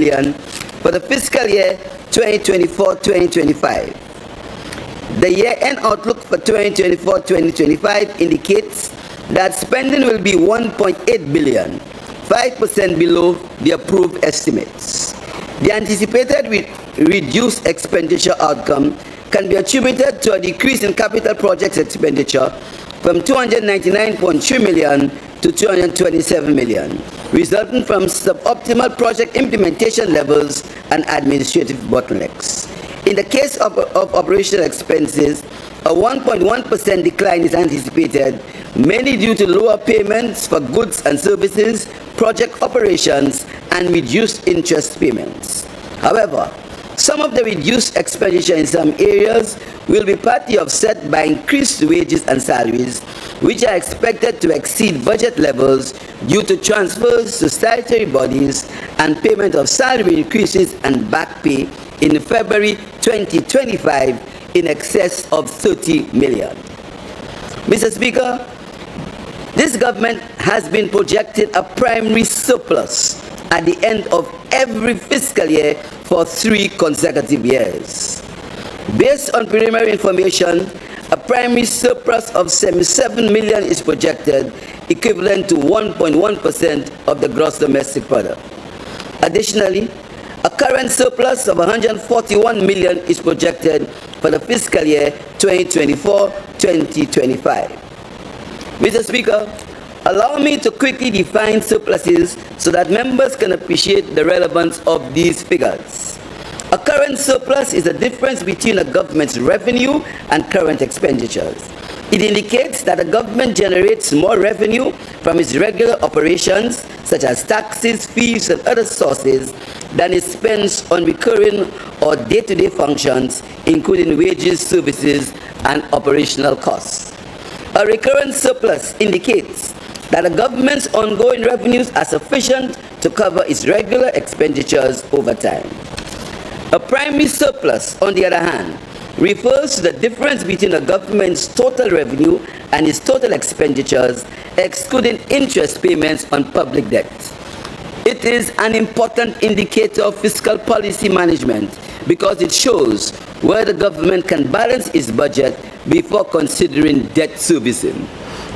million for the fiscal year 2024-2025. The year-end outlook for 2024-2025 indicates that spending will be $1.8 billion, 5% below the approved estimates. The anticipated reduced expenditure outcome can be attributed to a decrease in capital projects expenditure from $299.3 million to $227 million, resulting from suboptimal project implementation levels and administrative bottlenecks. In the case of operational expenses, a 1.1% decline is anticipated, mainly due to lower payments for goods and services, project operations, and reduced interest payments. However, some of the reduced expenditure in some areas will be partly offset by increased wages and salaries, which are expected to exceed budget levels due to transfers to statutory bodies and payment of salary increases and back pay in February 2025 in excess of $30 million. Mr. Speaker, this government has been projected a primary surplus at the end of every fiscal year for 3 consecutive years. Based on preliminary information, a primary surplus of $77 million is projected, equivalent to 1.1% of the gross domestic product. Additionally, a current surplus of $141 million is projected for the fiscal year 2024-2025. Mr. Speaker, allow me to quickly define surpluses so that members can appreciate the relevance of these figures. A current surplus is the difference between a government's revenue and current expenditures. It indicates that a government generates more revenue from its regular operations, such as taxes, fees, and other sources, than it spends on recurring or day-to-day functions, including wages, services, and operational costs. A recurrent surplus indicates that a government's ongoing revenues are sufficient to cover its regular expenditures over time. A primary surplus, on the other hand, refers to the difference between a government's total revenue and its total expenditures, excluding interest payments on public debt. It is an important indicator of fiscal policy management because it shows where the government can balance its budget before considering debt servicing.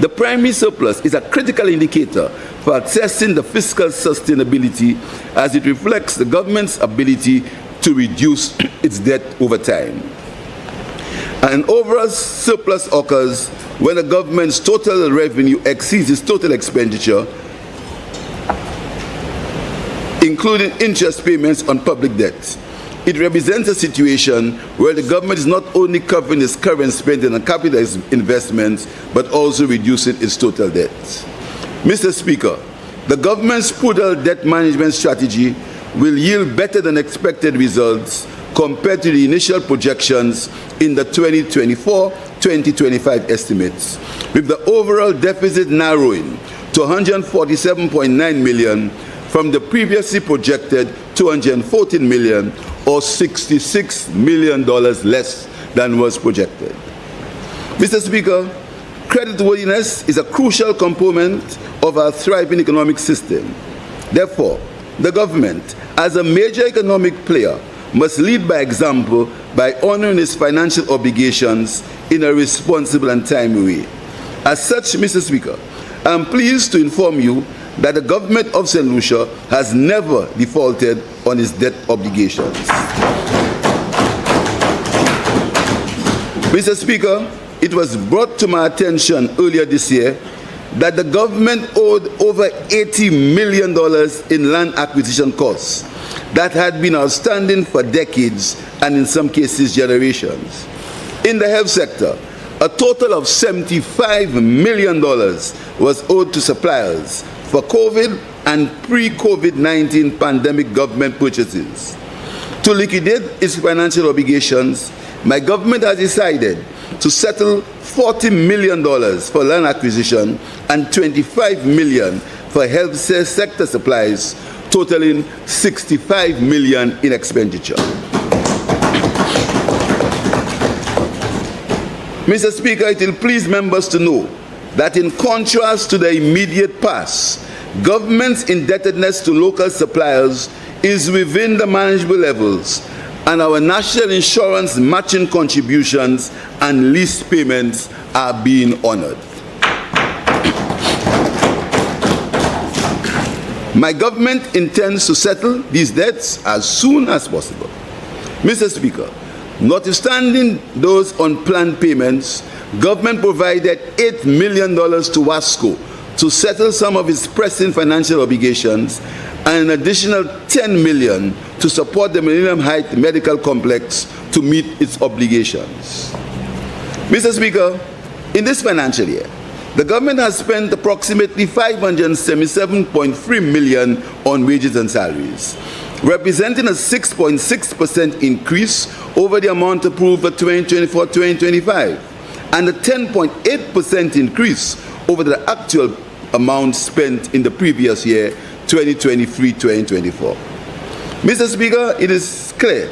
The primary surplus is a critical indicator for assessing the fiscal sustainability as it reflects the government's ability to reduce its debt over time. An overall surplus occurs when the government's total revenue exceeds its total expenditure, including interest payments on public debt. It represents a situation where the government is not only covering its current spending and capital investments, but also reducing its total debt. Mr. Speaker, the government's prudent debt management strategy will yield better than expected results compared to the initial projections in the 2024-2025 estimates, with the overall deficit narrowing to $147.9 million from the previously projected $214 million, or $66 million less than was projected. Mr. Speaker, creditworthiness is a crucial component of our thriving economic system. Therefore, the government, as a major economic player, must lead by example by honoring its financial obligations in a responsible and timely way. As such, Mr. Speaker, I am pleased to inform you that the government of St. Lucia has never defaulted on its debt obligations. Mr. Speaker, it was brought to my attention earlier this year that the government owed over $80 million in land acquisition costs that had been outstanding for decades and in some cases generations. In the health sector, a total of $75 million was owed to suppliers for COVID and pre-COVID-19 pandemic government purchases. To liquidate its financial obligations, my government has decided to settle $40 million for land acquisition and $25 million for health sector supplies, totaling $65 million in expenditure. Mr. Speaker, it will please members to know that in contrast to the immediate past, government's indebtedness to local suppliers is within the manageable levels, and our national insurance matching contributions and lease payments are being honored. My government intends to settle these debts as soon as possible. Mr. Speaker, notwithstanding those unplanned payments, government provided $8 million to WASCO to settle some of its pressing financial obligations and an additional $10 million to support the Millennium Heights Medical Complex to meet its obligations. Mr. Speaker, in this financial year, the government has spent approximately $577.3 million on wages and salaries, representing a 6.6% increase over the amount approved for 2024-2025, and a 10.8% increase over the actual amount spent in the previous year, 2023-2024. Mr. Speaker, it is clear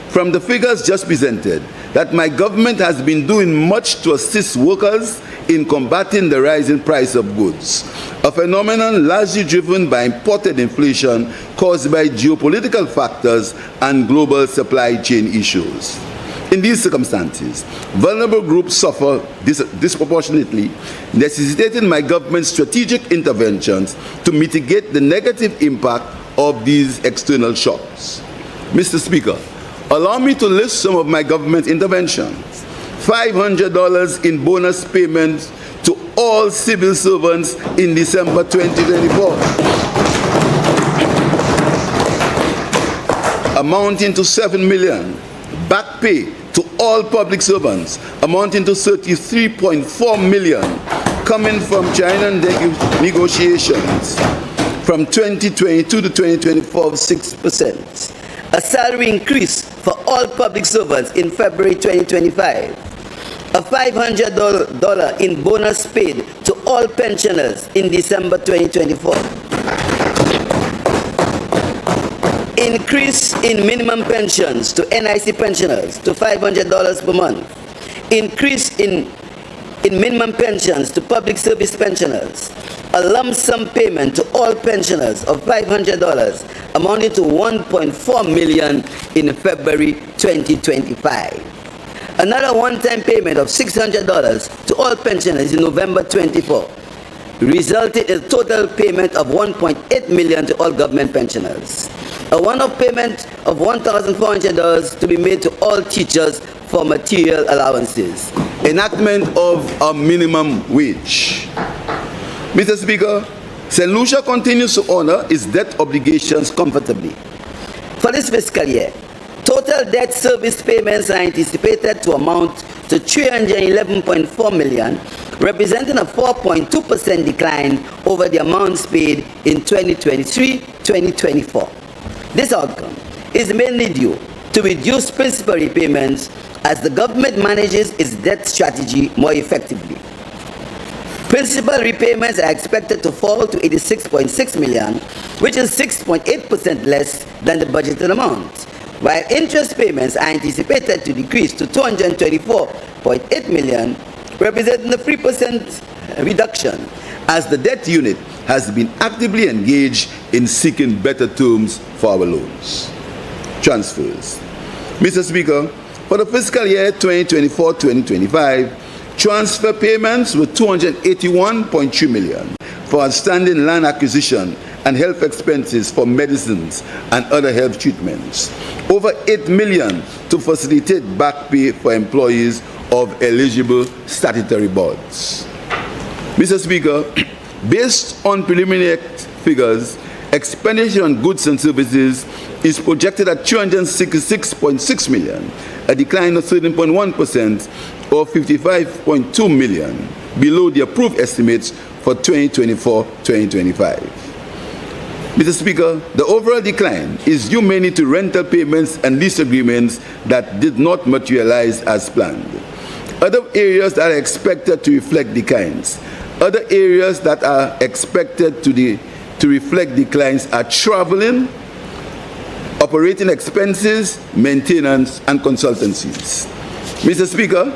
from the figures just presented that my government has been doing much to assist workers in combating the rising price of goods, a phenomenon largely driven by imported inflation caused by geopolitical factors and global supply chain issues. In these circumstances, vulnerable groups suffer disproportionately, necessitating my government's strategic interventions to mitigate the negative impact of these external shocks. Mr. Speaker, allow me to list some of my government interventions. $500 in bonus payments to all civil servants in December 2024, amounting to $7 million. Back pay to all public servants, amounting to $33.4 million, coming from China negotiations from 2022 to 2024 of 6%. A salary increase for all public servants in February 2025. A $500 in bonus paid to all pensioners in December 2024. Increase in minimum pensions to NIC pensioners to $500 per month. Increase in minimum pensions to public service pensioners. A lump sum payment to all pensioners of $500, amounting to $1.4 million in February 2025. Another one-time payment of $600 to all pensioners in November 24, resulted in a total payment of $1.8 million to all government pensioners. A one-off payment of $1,400 to be made to all teachers for material allowances. Enactment of a minimum wage. Mr. Speaker, St. Lucia continues to honor its debt obligations comfortably. For this fiscal year, total debt service payments are anticipated to amount to $311.4 million, representing a 4.2% decline over the amounts paid in 2023-2024. This outcome is mainly due to reduced principal repayments as the government manages its debt strategy more effectively. Principal repayments are expected to fall to $86.6 million, which is 6.8% less than the budgeted amount, while interest payments are anticipated to decrease to $224.8 million, representing a 3% reduction, as the debt unit has been actively engaged in seeking better terms for our loans. Transfers. Mr. Speaker, for the fiscal year 2024-2025, transfer payments were $281.3 million for outstanding land acquisition and health expenses for medicines and other health treatments. Over $8 million to facilitate back pay for employees of eligible statutory boards. Mr. Speaker, based on preliminary figures, expenditure on goods and services is projected at $266.6 million, a decline of 13.1% or $55.2 million below the approved estimates for 2024-2025. Mr. Speaker, the overall decline is due mainly to rental payments and lease agreements that did not materialize as planned. Other areas that are expected to reflect declines. Other areas that are expected to reflect declines are traveling, operating expenses, maintenance, and consultancies. Mr. Speaker,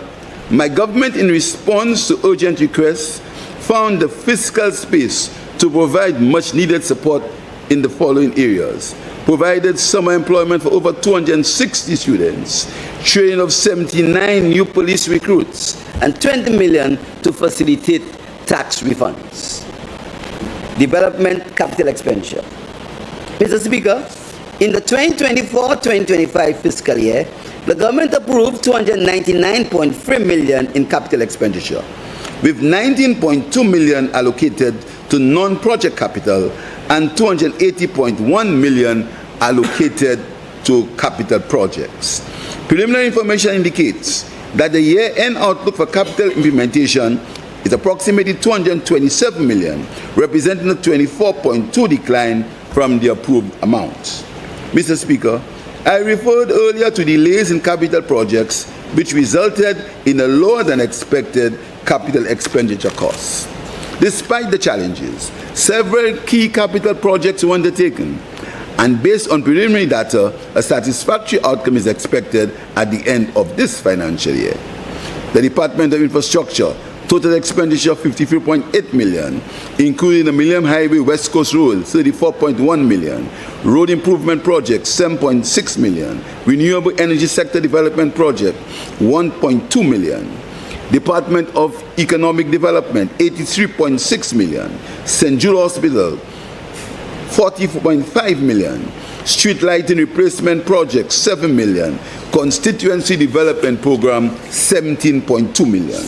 my government, in response to urgent requests, found the fiscal space to provide much-needed support in the following areas: provided summer employment for over 260 students, training of 79 new police recruits, and 20 million to facilitate tax refunds. Development capital expenditure. Mr. Speaker, in the 2024-2025 fiscal year, the government approved 299.3 million in capital expenditure, with 19.2 million allocated to non-project capital and 280.1 million allocated to capital projects. Preliminary information indicates that the year-end outlook for capital implementation is approximately 227 million, representing a 24.2% decline from the approved amount. Mr. Speaker, I referred earlier to delays in capital projects, which resulted in a lower than expected capital expenditure costs. Despite the challenges, several key capital projects were undertaken, and based on preliminary data, a satisfactory outcome is expected at the end of this financial year. The Department of Infrastructure, total expenditure of 53.8 million, including the Millennium Highway West Coast Road, 34.1 million, road improvement projects, 7.6 million, renewable energy sector development project, 1.2 million, Department of Economic Development, 83.6 million, St. Jude Hospital, 40.5 million, street lighting replacement project, 7 million, constituency development program, 17.2 million.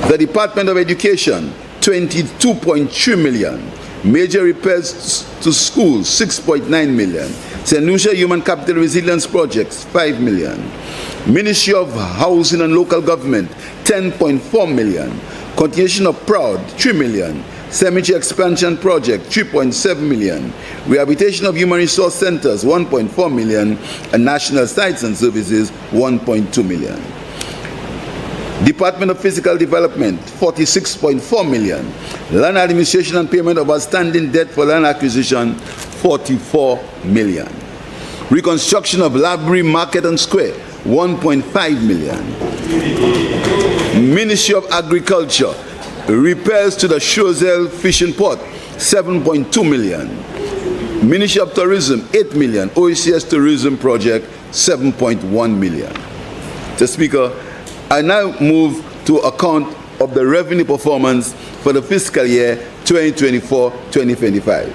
The Department of Education, 22.3 million, major repairs to schools, 6.9 million, St. Lucia Human Capital Resilience Projects, 5 million, Ministry of Housing and Local Government, 10.4 million, continuation of PROUD, 3 million, Cemetery Expansion Project, 3.7 million, Rehabilitation of Human Resource Centers, 1.4 million, and National Sites and Services, 1.2 million. Department of Physical Development, 46.4 million, Land Administration and Payment of Outstanding Debt for Land Acquisition, 44 million. Reconstruction of Library, Market and Square, 1.5 million. Ministry of Agriculture, repairs to the Choiseul Fishing Port, 7.2 million. Ministry of Tourism, 8 million. OECS Tourism Project, 7.1 million. Mr. Speaker, I now move to account of the revenue performance for the fiscal year 2024-2025.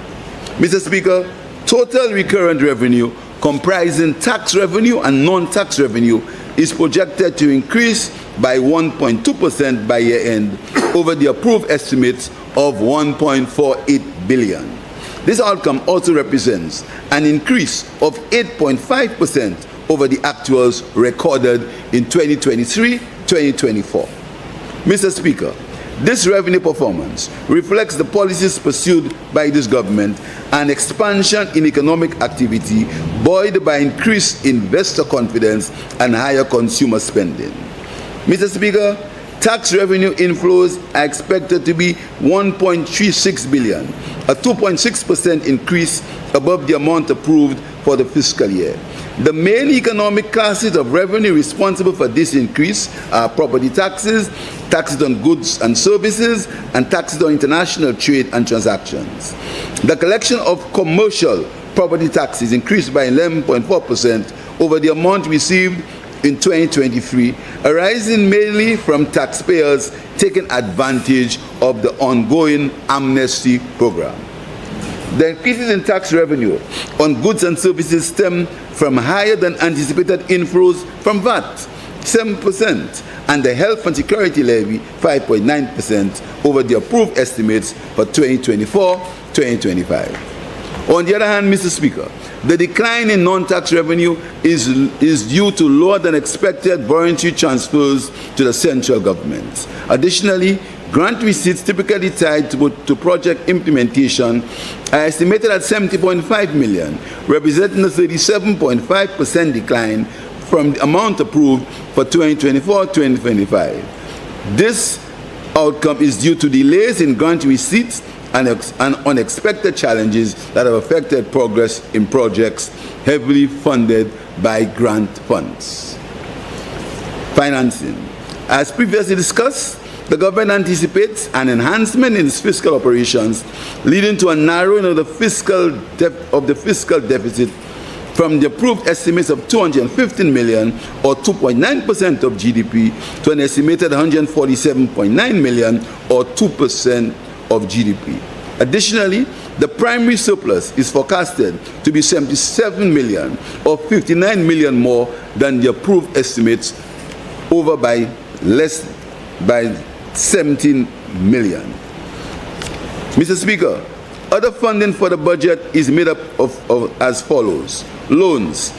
Mr. Speaker, total recurrent revenue comprising tax revenue and non-tax revenue is projected to increase by 1.2% by year-end over the approved estimates of 1.48 billion. This outcome also represents an increase of 8.5% over the actuals recorded in 2023-2024. Mr. Speaker, this revenue performance reflects the policies pursued by this government and expansion in economic activity buoyed by increased investor confidence and higher consumer spending. Mr. Speaker, tax revenue inflows are expected to be 1.36 billion, a 2.6% increase above the amount approved for the fiscal year. The main economic classes of revenue responsible for this increase are property taxes, taxes on goods and services, and taxes on international trade and transactions. The collection of commercial property taxes increased by 11.4% over the amount received in 2023, arising mainly from taxpayers taking advantage of the ongoing amnesty program. The increases in tax revenue on goods and services stem from higher than anticipated inflows from VAT, 7%, and the health and security levy, 5.9%, over the approved estimates for 2024-2025. On the other hand, Mr. Speaker, the decline in non-tax revenue is due to lower than expected voluntary transfers to the central government. Additionally, grant receipts typically tied to project implementation are estimated at 70.5 million, representing a 37.5% decline from the amount approved for 2024-2025. This outcome is due to delays in grant receipts and unexpected challenges that have affected progress in projects heavily funded by grant funds. Financing. As previously discussed, The government anticipates an enhancement in its fiscal operations, leading to a narrowing of the fiscal deficit from the approved estimates of 215 million or 2.9% of GDP to an estimated 147.9 million or 2% of GDP. Additionally, the primary surplus is forecasted to be 77 million or 59 million more than the approved estimates, over by 17 million. Mr. Speaker, other funding for the budget is made up of as follows. Loans,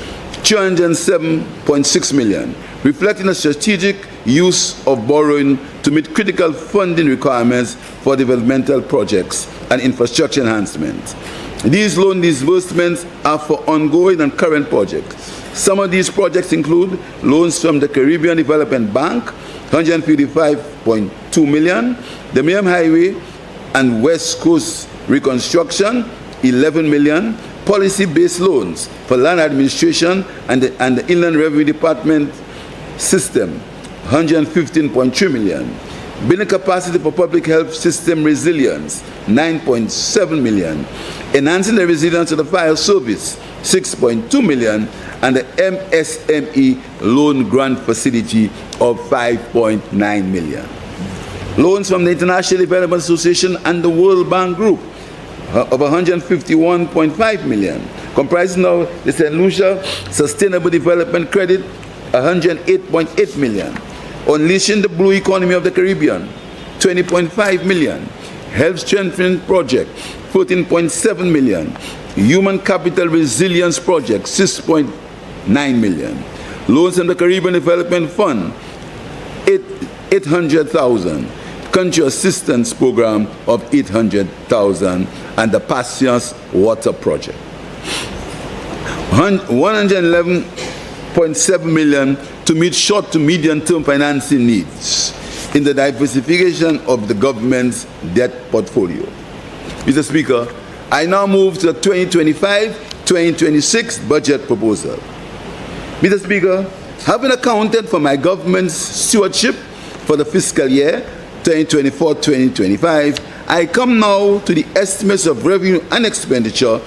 207.6 million, reflecting a strategic use of borrowing to meet critical funding requirements for developmental projects and infrastructure enhancement. These loan disbursements are for ongoing and current projects. Some of these projects include loans from the Caribbean Development Bank, 155.2 million, the Miami Highway and West Coast Reconstruction, 11 million, policy-based loans for land administration and the Inland Revenue Department system, 115.3 million. Building capacity for public health system resilience, 9.7 million. Enhancing the resilience of the fire service, 6.2 million. And the MSME loan grant facility of 5.9 million. Loans from the International Development Association and the World Bank Group of 151.5 million, comprising of the St. Lucia Sustainable Development Credit, 108.8 million. Unleashing the Blue Economy of the Caribbean, 20.5 million. Health Strengthening Project, 14.7 million. Human Capital Resilience Project, 6.9 million. Loans from the Caribbean Development Fund, 800,000. Country Assistance Program of 800,000. And the Patience Water Project. 111.7 million to meet short to medium term financing needs in the diversification of the government's debt portfolio. Mr. Speaker, I now move to the 2025-2026 budget proposal. Mr. Speaker, having accounted for my government's stewardship for the fiscal year 2024-2025, I come now to the estimates of revenue and expenditure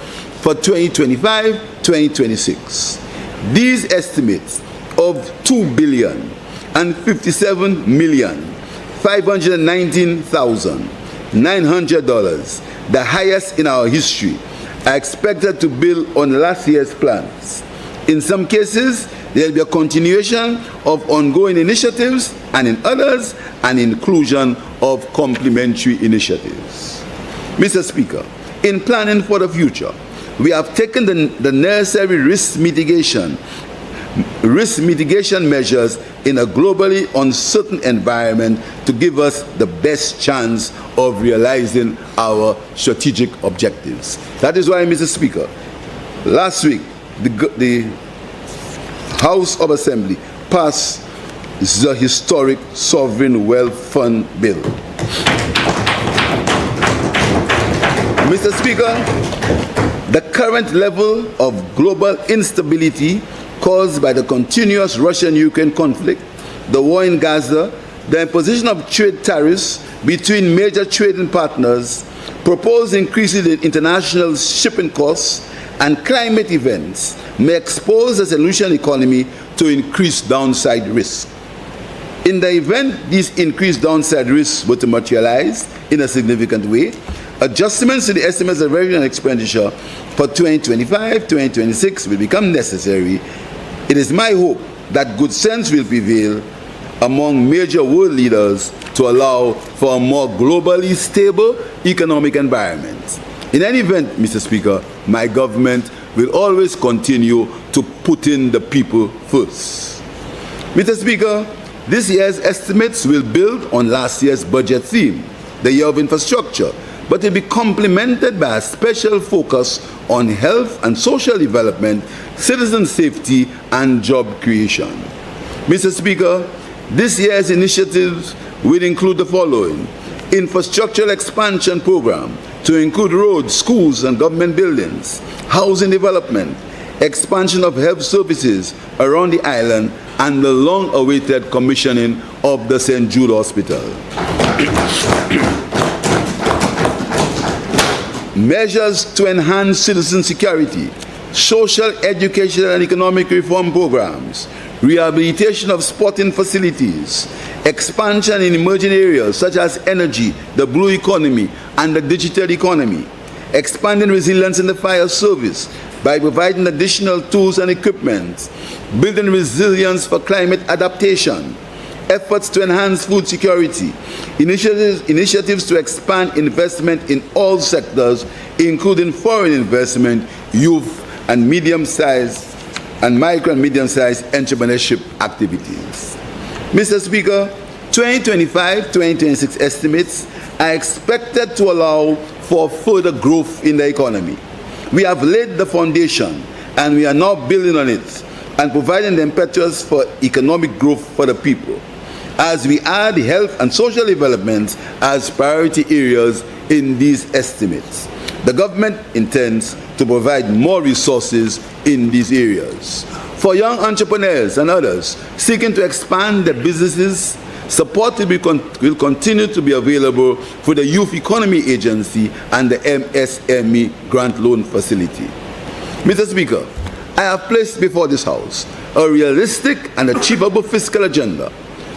for 2025-2026. These estimates of $2,519,900, the highest in our history, are expected to build on last year's plans. In some cases, there will be a continuation of ongoing initiatives, and in others, an inclusion of complementary initiatives. Mr. Speaker, in planning for the future, we have taken the necessary risk mitigation measures in a globally uncertain environment to give us the best chance of realizing our strategic objectives. That is why, Mr. Speaker, last week, the House of Assembly passed the historic Sovereign Wealth Fund Bill. Mr. Speaker, the current level of global instability caused by the continuous Russian-Ukraine conflict, the war in Gaza, the imposition of trade tariffs between major trading partners, proposed increases in international shipping costs, and climate events may expose the solution economy to increased downside risk. In the event these increased downside risks were to materialize in a significant way, adjustments to the estimates of revenue and expenditure for 2025-2026 will become necessary. It is my hope that good sense will prevail among major world leaders to allow for a more globally stable economic environment. In any event, Mr. Speaker, my government will always continue to put in the people first. Mr. Speaker, this year's estimates will build on last year's budget theme, the year of infrastructure, but will be complemented by a special focus on health and social development, citizen safety, and job creation. Mr. Speaker, this year's initiatives will include the following: infrastructural expansion program to include roads, schools, and government buildings, housing development, expansion of health services around the island, and the long-awaited commissioning of the St. Jude Hospital. Measures to enhance citizen security, social, educational, and economic reform programs, rehabilitation of sporting facilities, expansion in emerging areas such as energy, the blue economy, and the digital economy, expanding resilience in the fire service by providing additional tools and equipment, building resilience for climate adaptation, efforts to enhance food security, initiatives to expand investment in all sectors, including foreign investment, youth, and medium-sized and micro and medium-sized entrepreneurship activities. Mr. Speaker, 2025-2026 estimates are expected to allow for further growth in the economy. We have laid the foundation and we are now building on it and providing the impetus for economic growth for the people, as we add health and social development as priority areas in these estimates. The government intends to provide more resources in these areas. For young entrepreneurs and others seeking to expand their businesses, support will continue to be available for the Youth Economy Agency and the MSME Grant Loan Facility. Mr. Speaker, I have placed before this House a realistic and achievable fiscal agenda.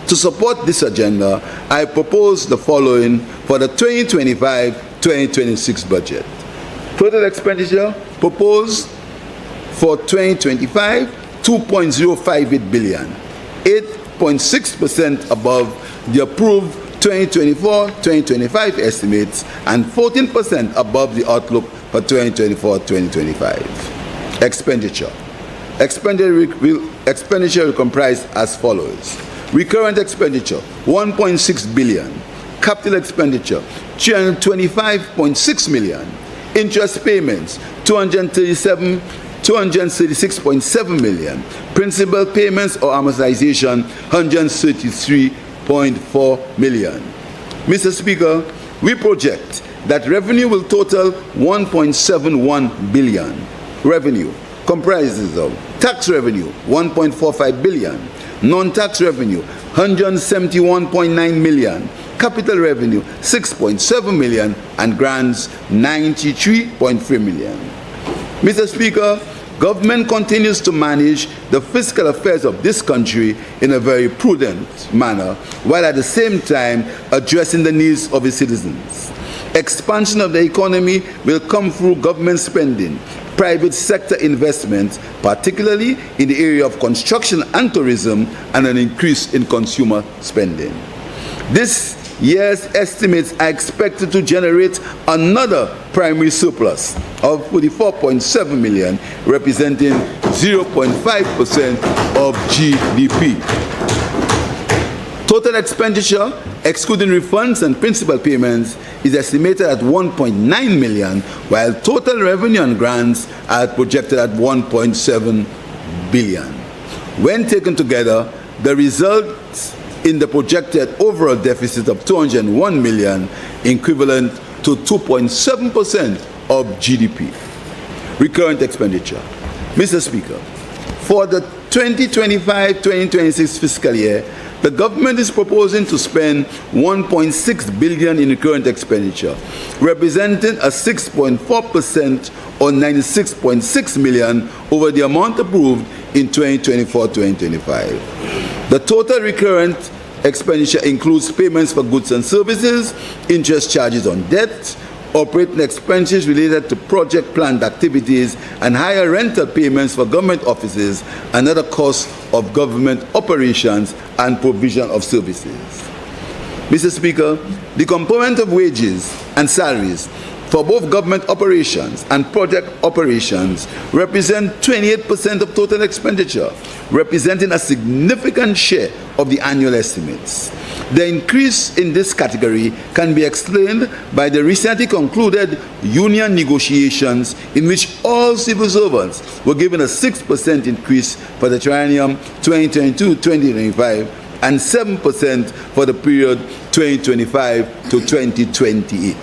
To support this agenda, I propose the following for the 2025-2026 budget. Total expenditure proposed for 2025, 2.058 billion, 8.6% above the approved 2024-2025 estimates and 14% above the outlook for 2024-2025. Expenditure. Expenditure will comprise as follows. Recurrent expenditure, 1.6 billion. Capital expenditure, 325.6 million. Interest payments, 236.7 million. Principal payments or amortization, 133.4 million. Mr. Speaker, we project that revenue will total 1.71 billion. Revenue comprises of tax revenue, 1.45 billion. Non-tax revenue, 171.9 million. Capital revenue, 6.7 million, and grants, 93.3 million. Mr. Speaker, government continues to manage the fiscal affairs of this country in a very prudent manner, while at the same time addressing the needs of its citizens. Expansion of the economy will come through government spending, private sector investment, particularly in the area of construction and tourism, and an increase in consumer spending. This year's estimates are expected to generate another primary surplus of 44.7 million, representing 0.5% of GDP. Total expenditure, excluding refunds and principal payments, is estimated at 1.9 million, while total revenue and grants are projected at 1.7 billion. When taken together, the results in the projected overall deficit of 201 million, equivalent to 2.7% of GDP. Recurrent expenditure. Mr. Speaker, for the 2025-2026 fiscal year, the government is proposing to spend 1.6 billion in recurrent expenditure, representing a 6.4% or 96.6 million over the amount approved in 2024-2025. The total recurrent expenditure includes payments for goods and services, interest charges on debt, operating expenses related to project planned activities, and higher rental payments for government offices and other costs of government operations and provision of services. Mr. Speaker, the component of wages and salaries for both government operations and project operations represent 28% of total expenditure, representing a significant share of the annual estimates. The increase in this category can be explained by the recently concluded union negotiations in which all civil servants were given a 6% increase for the triennium 2022-2025 and 7% for the period 2025 to 2028.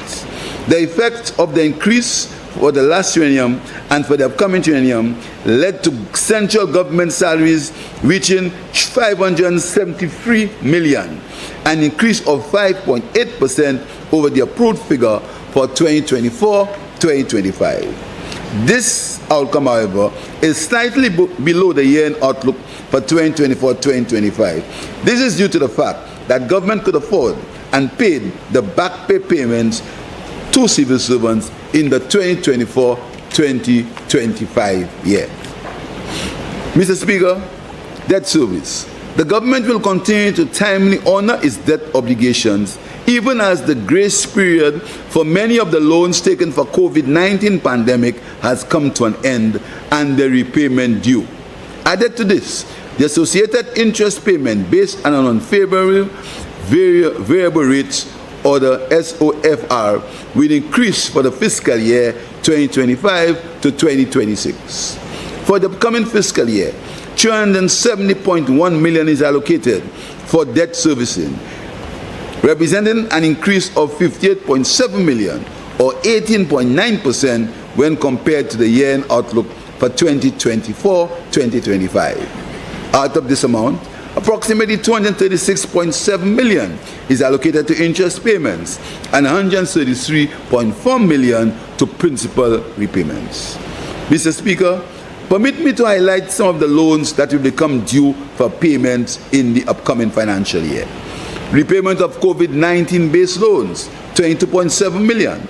The effect of the increase for the last triennium and for the upcoming triennium led to central government salaries reaching 573 million, an increase of 5.8% over the approved figure for 2024-2025. This outcome, however, is slightly below the year-end outlook for 2024-2025. This is due to the fact that government could afford and paid the back pay payments to civil servants in the 2024-2025 year. Mr. Speaker, debt service. The government will continue to timely honor its debt obligations even as the grace period for many of the loans taken for COVID-19 pandemic has come to an end and the repayment due. Added to this, the associated interest payment based on an unfavorable variable rates, or the SOFR, will increase for the fiscal year 2025 to 2026. For the upcoming fiscal year, 370.1 million is allocated for debt servicing, representing an increase of 58.7 million or 18.9% when compared to the year-end outlook for 2024-2025. Out of this amount, approximately 236.7 million is allocated to interest payments and 133.4 million to principal repayments. Mr. Speaker, permit me to highlight some of the loans that will become due for payments in the upcoming financial year. Repayment of COVID-19 based loans, 22.7 million.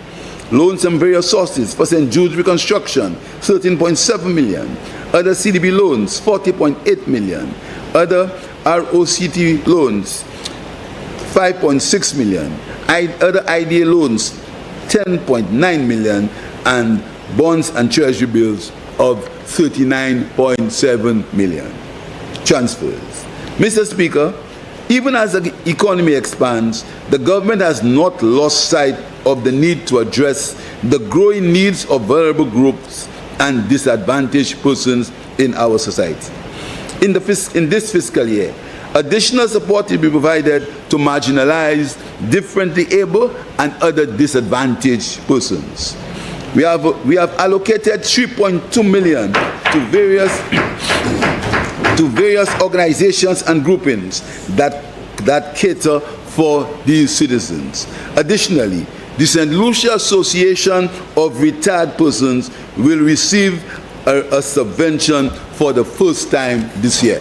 Loans from various sources for St. Jude's reconstruction, 13.7 million. Other CDB loans, 40.8 million. Other ROCT loans, 5.6 million. Other IDA loans, 10.9 million. And bonds and treasury bills of 39.7 million. Transfers. Mr. Speaker, even as the economy expands, the government has not lost sight of the need to address the growing needs of vulnerable groups and disadvantaged persons in our society. In this fiscal year, additional support will be provided to marginalized, differently able, and other disadvantaged persons. We have allocated 3.2 million to various organizations and groupings that cater for these citizens. Additionally, the St. Lucia Association of Retired Persons will receive a subvention for the first time this year.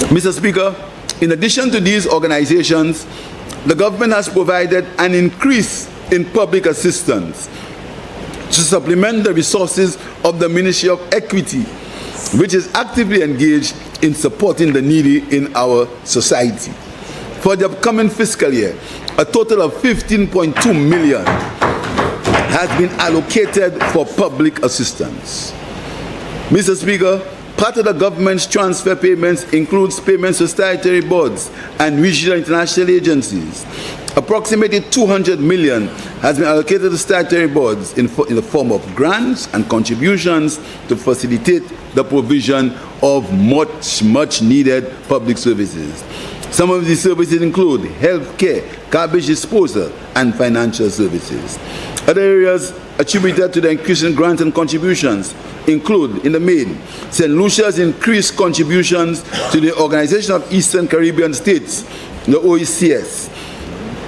Mr. Speaker, in addition to these organizations, the government has provided an increase in public assistance to supplement the resources of the Ministry of Equity, which is actively engaged in supporting the needy in our society. For the upcoming fiscal year, a total of 15.2 million has been allocated for public assistance. Mr. Speaker, part of the government's transfer payments includes payments to statutory boards and regional international agencies. Approximately 200 million has been allocated to statutory boards in the form of grants and contributions to facilitate the provision of much needed public services. Some of these services include health care, garbage disposal, and financial services. Other areas attributed to the increase in grants and contributions include, in the main, St. Lucia's increased contributions to the Organization of Eastern Caribbean States, the OECS,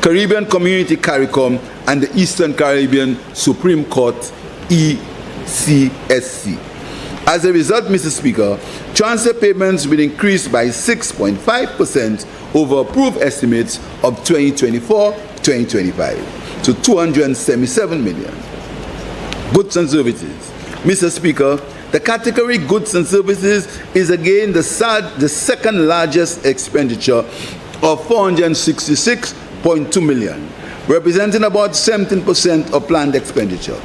Caribbean Community CARICOM, and the Eastern Caribbean Supreme Court, ECSC. As a result, Mr. Speaker, transfer payments will increase by 6.5% over approved estimates of 2024-2025 to 277 million. Goods and services. Mr. Speaker, the category goods and services is again the second largest expenditure of 466.2 million, representing about 17% of planned expenditure.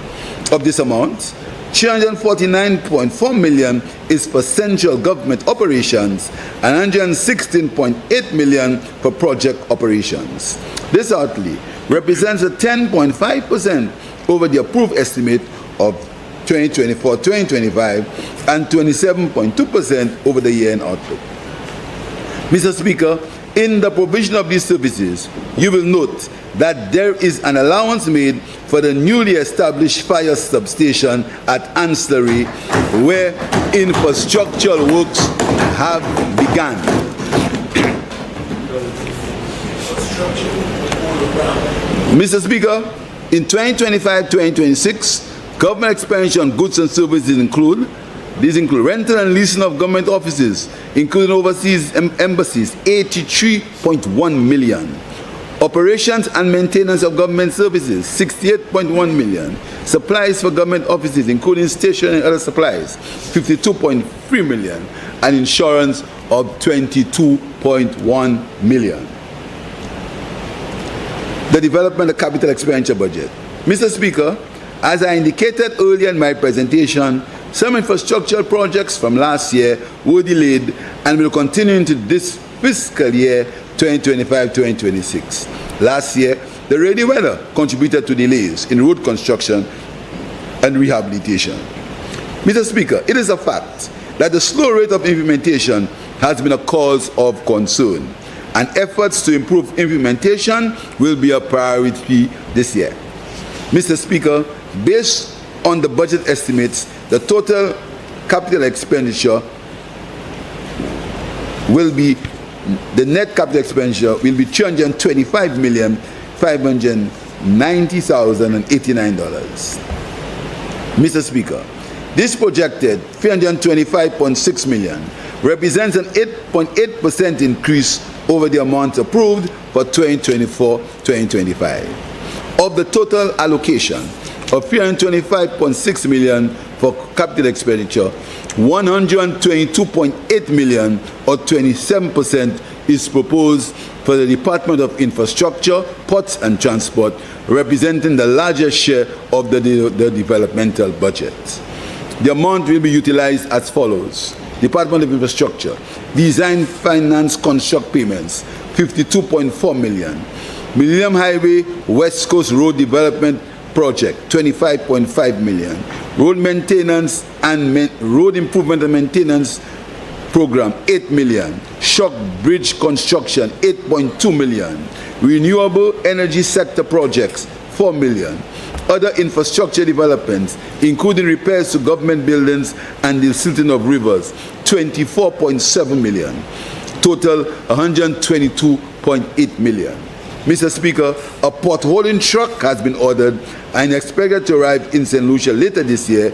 Of this amount, 349.4 million is for central government operations and 116.8 million for project operations. This outlay represents a 10.5% over the approved estimate of 2024-2025 and 27.2% over the year-end outlook. Mr. Speaker, In the provision of these services, you will note that there is an allowance made for the newly established fire substation at Ancillary, where infrastructural works have begun. Mr. Speaker, in 2025-2026, government expenditure on goods and services include rental and leasing of government offices, including overseas embassies, 83.1 million. Operations and maintenance of government services, 68.1 million. Supplies for government offices, including stationery and other supplies, 52.3 million. And insurance of 22.1 million. The development of capital expenditure budget. Mr. Speaker, as I indicated earlier in my presentation, some infrastructural projects from last year were delayed and will continue into this fiscal year 2025-2026. Last year, the rainy weather contributed to delays in road construction and rehabilitation. Mr. Speaker, it is a fact that the slow rate of implementation has been a cause of concern, and efforts to improve implementation will be a priority this year. Mr. Speaker, based on the budget estimates, the total capital expenditure will be, the net capital expenditure will be $325,590,089. Mr. Speaker, this projected $325.6 million represents an 8.8% increase over the amount approved for 2024-2025. Of the total allocation of $325.6 million for capital expenditure, $122.8 million, or 27%, is proposed for the Department of Infrastructure, Ports and Transport, representing the largest share of the developmental budget. The amount will be utilized as follows: Department of Infrastructure, Design, Finance, Construct payments, $52.4 million. Millennium Highway West Coast Road Development Project, $25.5 million. Road Maintenance and Road Improvement and Maintenance Program, $8 million. Shock Bridge Construction, $8.2 million. Renewable Energy Sector Projects, $4 million. Other infrastructure developments, including repairs to government buildings and the silting of rivers, $24.7 million. Total, $122.8 million. Mr. Speaker, a potholing truck has been ordered and expected to arrive in St. Lucia later this year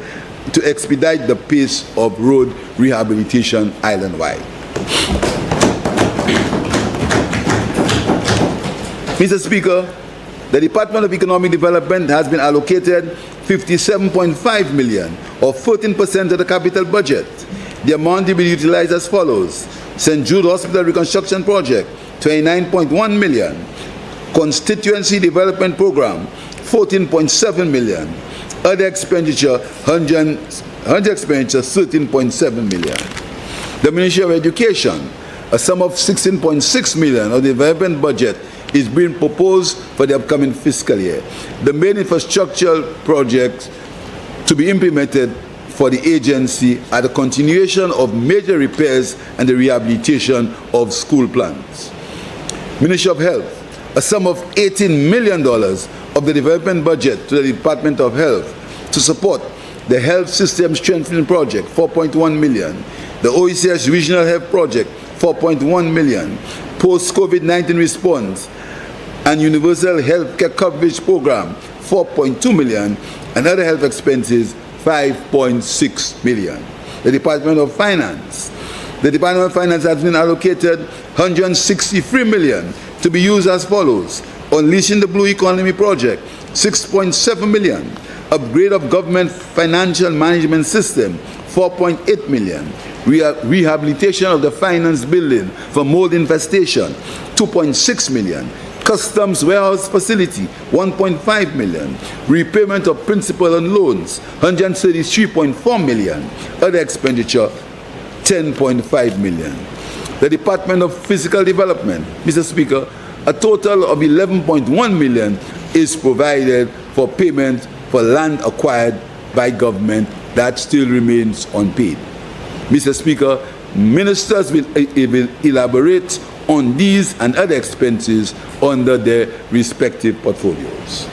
to expedite the pace of road rehabilitation island-wide. Mr. Speaker, the Department of Economic Development has been allocated $57.5 million, or 14% of the capital budget. The amount will be utilized as follows: St. Jude Hospital Reconstruction Project, $29.1 million. Constituency Development Program, $14.7 million. Other expenditure, $13.7 million. The Ministry of Education, a sum of $16.6 million of the development budget is being proposed for the upcoming fiscal year. The main infrastructural projects to be implemented for the agency are the continuation of major repairs and the rehabilitation of school plants. Ministry of Health, a sum of $18 million of the development budget to the Department of Health to support the Health System Strengthening Project, $4.1 million. The OECS Regional Health Project, $4.1 million. Post-COVID-19 Response and Universal Healthcare Coverage Program, $4.2 million. And other health expenses, $5.6 million. The Department of Finance. The Department of Finance has been allocated $163 million to be used as follows: Unleashing the Blue Economy Project, $6.7 million. Upgrade of Government Financial Management System, $4.8 million. Rehabilitation of the Finance Building for mold infestation, $2.6 million. Customs Warehouse Facility, $1.5 million. Repayment of principal on loans, $133.4 million. Other expenditure, $10.5 million. The Department of Physical Development, Mr. Speaker, a total of $11.1 million is provided for payment for land acquired by government that still remains unpaid. Mr. Speaker, ministers will elaborate on these and other expenses under their respective portfolios.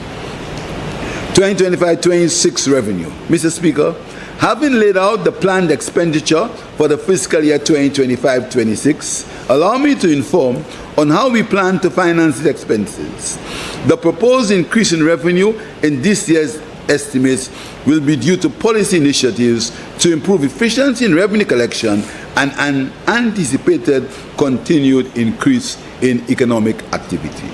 2025-26 revenue. Mr. Speaker, having laid out the planned expenditure for the fiscal year 2025-26, allow me to inform on how we plan to finance the expenses. The proposed increase in revenue in this year's estimates will be due to policy initiatives to improve efficiency in revenue collection and an anticipated continued increase in economic activity.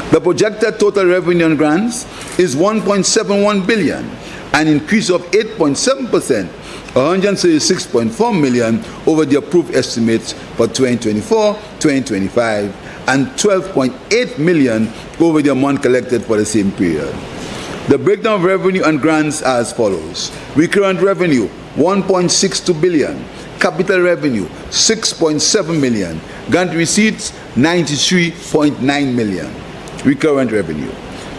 The projected total revenue on grants is $1.71 billion, an increase of 8.7%, $136.4 million over the approved estimates for 2024-2025, and $12.8 million over the amount collected for the same period. The breakdown of revenue and grants as follows: recurrent revenue, $1.62 billion, capital revenue, $6.7 million, grant receipts, $93.9 million. Recurrent revenue.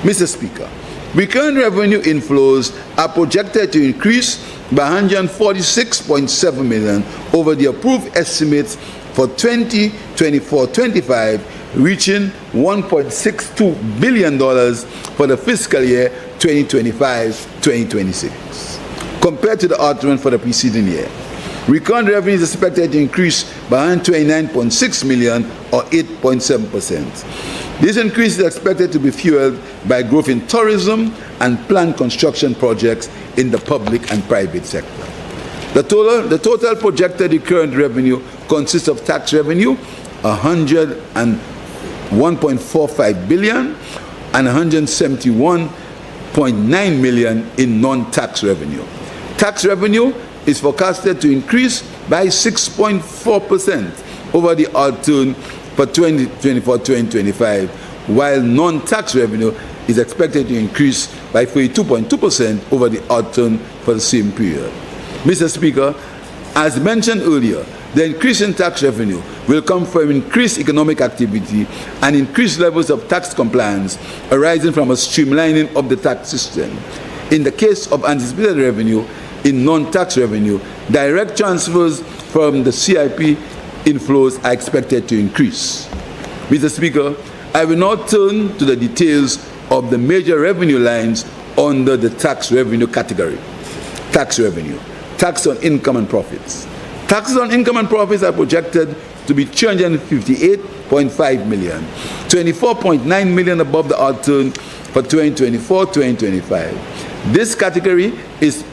Mr. Speaker, recurrent revenue inflows are projected to increase by $146.7 million over the approved estimates for 2024-25, reaching $1.62 billion for the fiscal year 2025-2026, compared to the outturn for the preceding year. Recurrent revenue is expected to increase by $129.6 million, or 8.7%. This increase is expected to be fueled by growth in tourism and planned construction projects in the public and private sector. The total projected recurrent revenue consists of tax revenue, $101.45 billion, and $171.9 million in non-tax revenue. Tax revenue is forecasted to increase by 6.4% over the outturn for 2024-2025, while non-tax revenue is expected to increase by 42.2% over the outturn for the same period. Mr. Speaker, as mentioned earlier, the increase in tax revenue will come from increased economic activity and increased levels of tax compliance arising from a streamlining of the tax system. In the case of anticipated revenue, in non-tax revenue, direct transfers from the CIP inflows are expected to increase. Mr. Speaker, I will now turn to the details of the major revenue lines under the tax revenue category. Tax revenue, tax on income and profits. Taxes on income and profits are projected to be $358.5 million, $24.9 million above the outturn for 2024-2025. This category is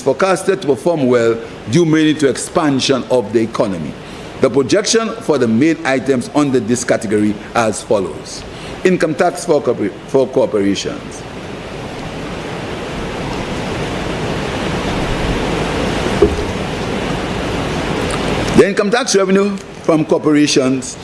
forecasted to perform well due mainly to expansion of the economy. The projection for the main items under this category as follows: income tax for corporations. The income tax revenue from corporations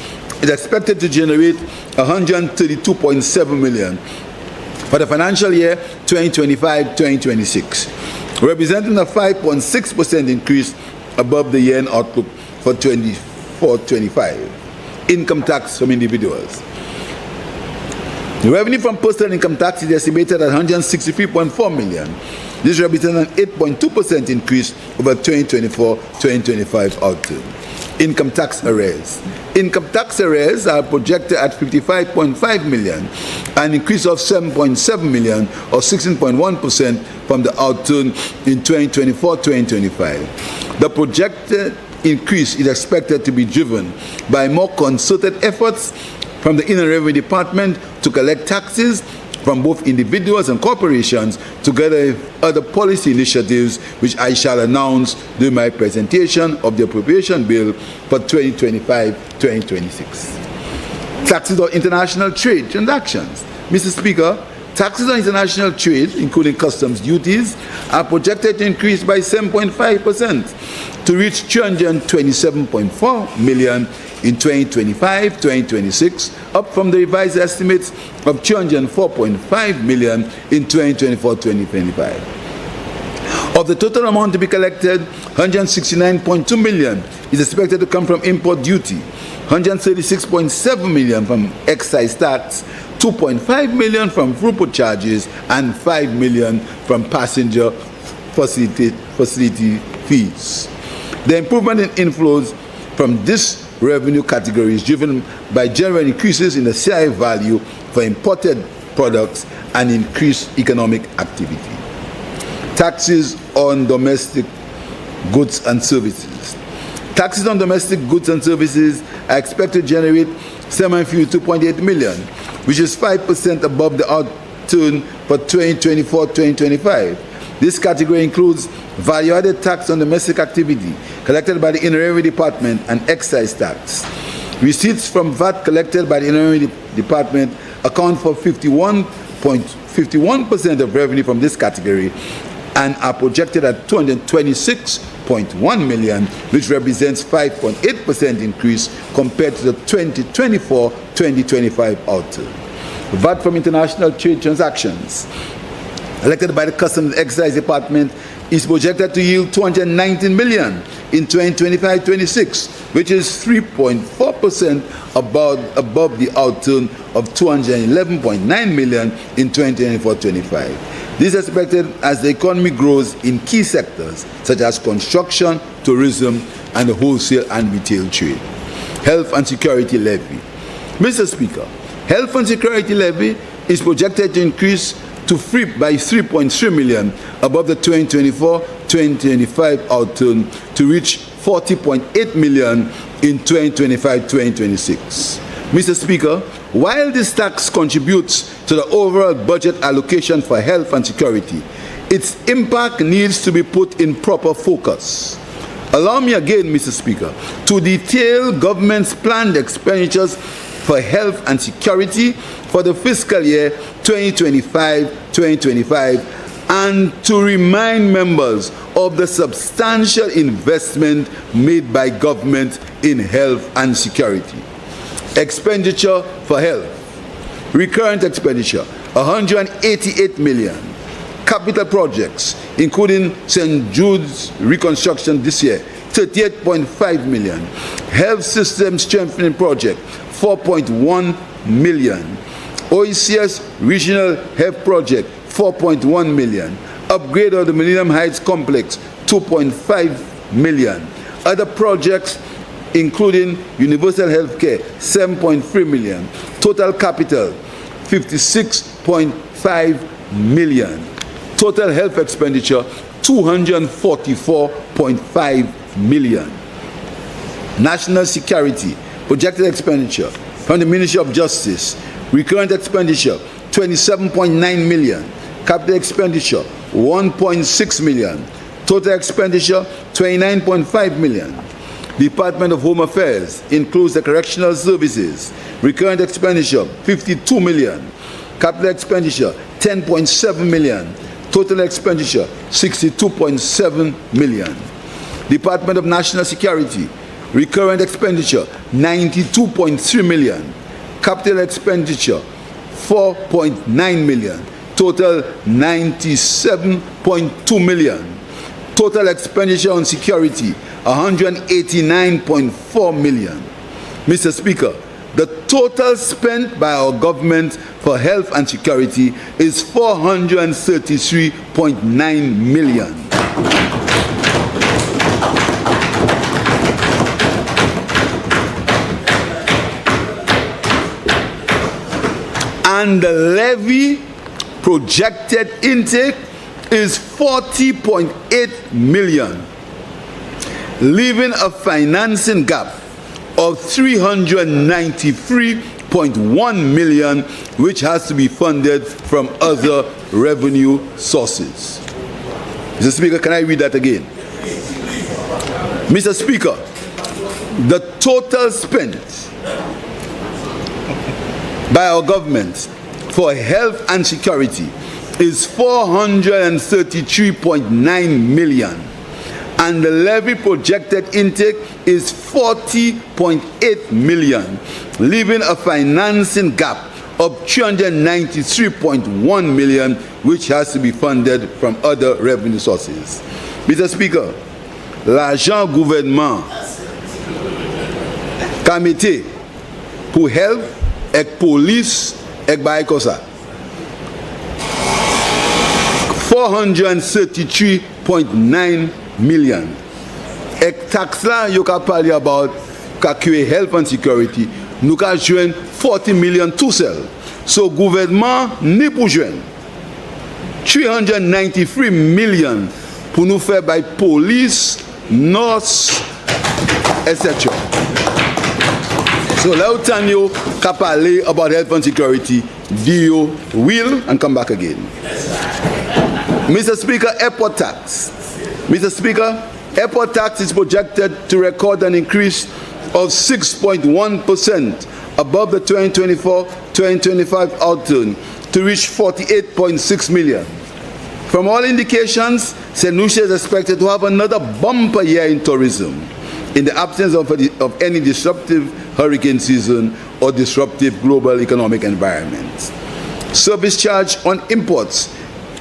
is expected to generate $132.7 million for the financial year 2025-2026, representing a 5.6% increase above the year-end outlook for 24-25. Income tax from individuals. The revenue from personal income tax is estimated at $163.4 million. This represents an 8.2% increase over 2024-2025 outturn. Income tax arrears. Income tax arrears are projected at $55.5 million, an increase of $7.7 million, or 16.1% from the outturn in 2024-2025. The projected increase is expected to be driven by more concerted efforts from the Inner Revenue Department to collect taxes from both individuals and corporations, together with other policy initiatives which I shall announce during my presentation of the appropriation bill for 2025-2026. Taxes on international trade transactions. Mr. Speaker, taxes on international trade, including customs duties, are projected to increase by 7.5% to reach $327.4 million in 2025-2026, up from the revised estimates of $204.5 million in 2024-2025. Of the total amount to be collected, $169.2 million is expected to come from import duty, $136.7 million from excise tax, $2.5 million from throughput charges, and $5 million from passenger facility fees. The improvement in inflows from this revenue categories driven by general increases in the CI value for imported products and increased economic activity. Taxes on domestic goods and services. Taxes on domestic goods and services are expected to generate 752.8 million, which is 5% above the outturn for 2024-2025. This category includes value-added tax on domestic activity collected by the Inner Revenue Department and excise tax. Receipts from VAT collected by the Inner Revenue Department account for 51% of revenue from this category and are projected at 226.1 million, which represents 5.8% increase compared to the 2024-2025 outturn. VAT from international trade transactions collected by the Customs and Excise Department is projected to yield 219 million in 2025-26, which is 3.4% above the outturn of 211.9 million in 2024-25. This is expected as the economy grows in key sectors such as construction, tourism, and the wholesale and retail trade. Health and Security Levy. Mr. Speaker, Health and Security Levy is projected to increase by 3.3 million above the 2024-2025 outturn to reach 40.8 million in 2025-2026. Mr. Speaker, while this tax contributes to the overall budget allocation for health and security, its impact needs to be put in proper focus. Allow me again, Mr. Speaker, to detail government's planned expenditures for health and security for the fiscal year 2025-2025 and to remind members of the substantial investment made by government in health and security. Expenditure for health. Recurrent expenditure, 188 million. Capital projects, including St. Jude's reconstruction this year, 38.5 million. Health system strengthening project, 4.1 million. OECS regional health project, 4.1 million. Upgrade of the Millennium Heights complex, 2.5 million. Other projects including universal health care, 7.3 million. Total capital, 56.5 million. Total health expenditure, 244.5 million. National security, projected expenditure from the Ministry of Justice, recurrent expenditure, 27.9 million. Capital expenditure, 1.6 million. Total expenditure, 29.5 million. Department of Home Affairs includes the correctional services. Recurrent expenditure, 52 million. Capital expenditure, 10.7 million. Total expenditure, 62.7 million. Department of National Security, recurrent expenditure, 92.3 million. Capital expenditure, 4.9 million. Total, 97.2 million. Total expenditure on security, 189.4 million. Mr. Speaker, the total spent by our government for health and security is 433.9 million. And the levy projected intake is 40.8 million, leaving a financing gap of 393.1 million, which has to be funded from other revenue sources. Mr. Speaker, can I read that again? Mr. Speaker, the total spent by our government for health and security is 433.9 million, and the levy projected intake is 40.8 million, leaving a financing gap of 393.1 million, which has to be funded from other revenue sources. Mr. Speaker, l'argent gouvernement comité pour health et police et baïkosa 433.9 million. Et tax là, you can parler about calculate health and security, nous avons joué 40 million tout seul. So, gouvernement ni pour jouer 393 million pour nous faire by police, nurse, etc. So, là où Tanyo can parler about health and security, do will and come back again. Mr. Speaker, airport tax. Mr. Speaker, airport tax is projected to record an increase of 6.1% above the 2024-2025 outturn to reach 48.6 million. From all indications, St. Lucia is expected to have another bumper year in tourism in the absence of any disruptive hurricane season or disruptive global economic environment. Service charge on imports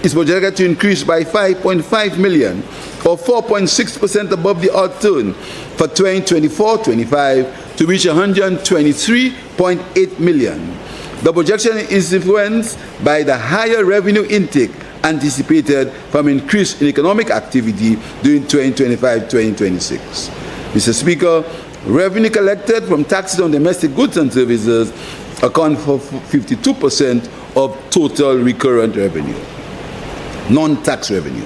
is projected to increase by 5.5 million or 4.6% above the outturn for 2024-25 to reach 123.8 million. The projection is influenced by the higher revenue intake anticipated from increase in economic activity during 2025-2026. Mr. Speaker, revenue collected from taxes on domestic goods and services account for 52% of total recurrent revenue, non-tax revenue.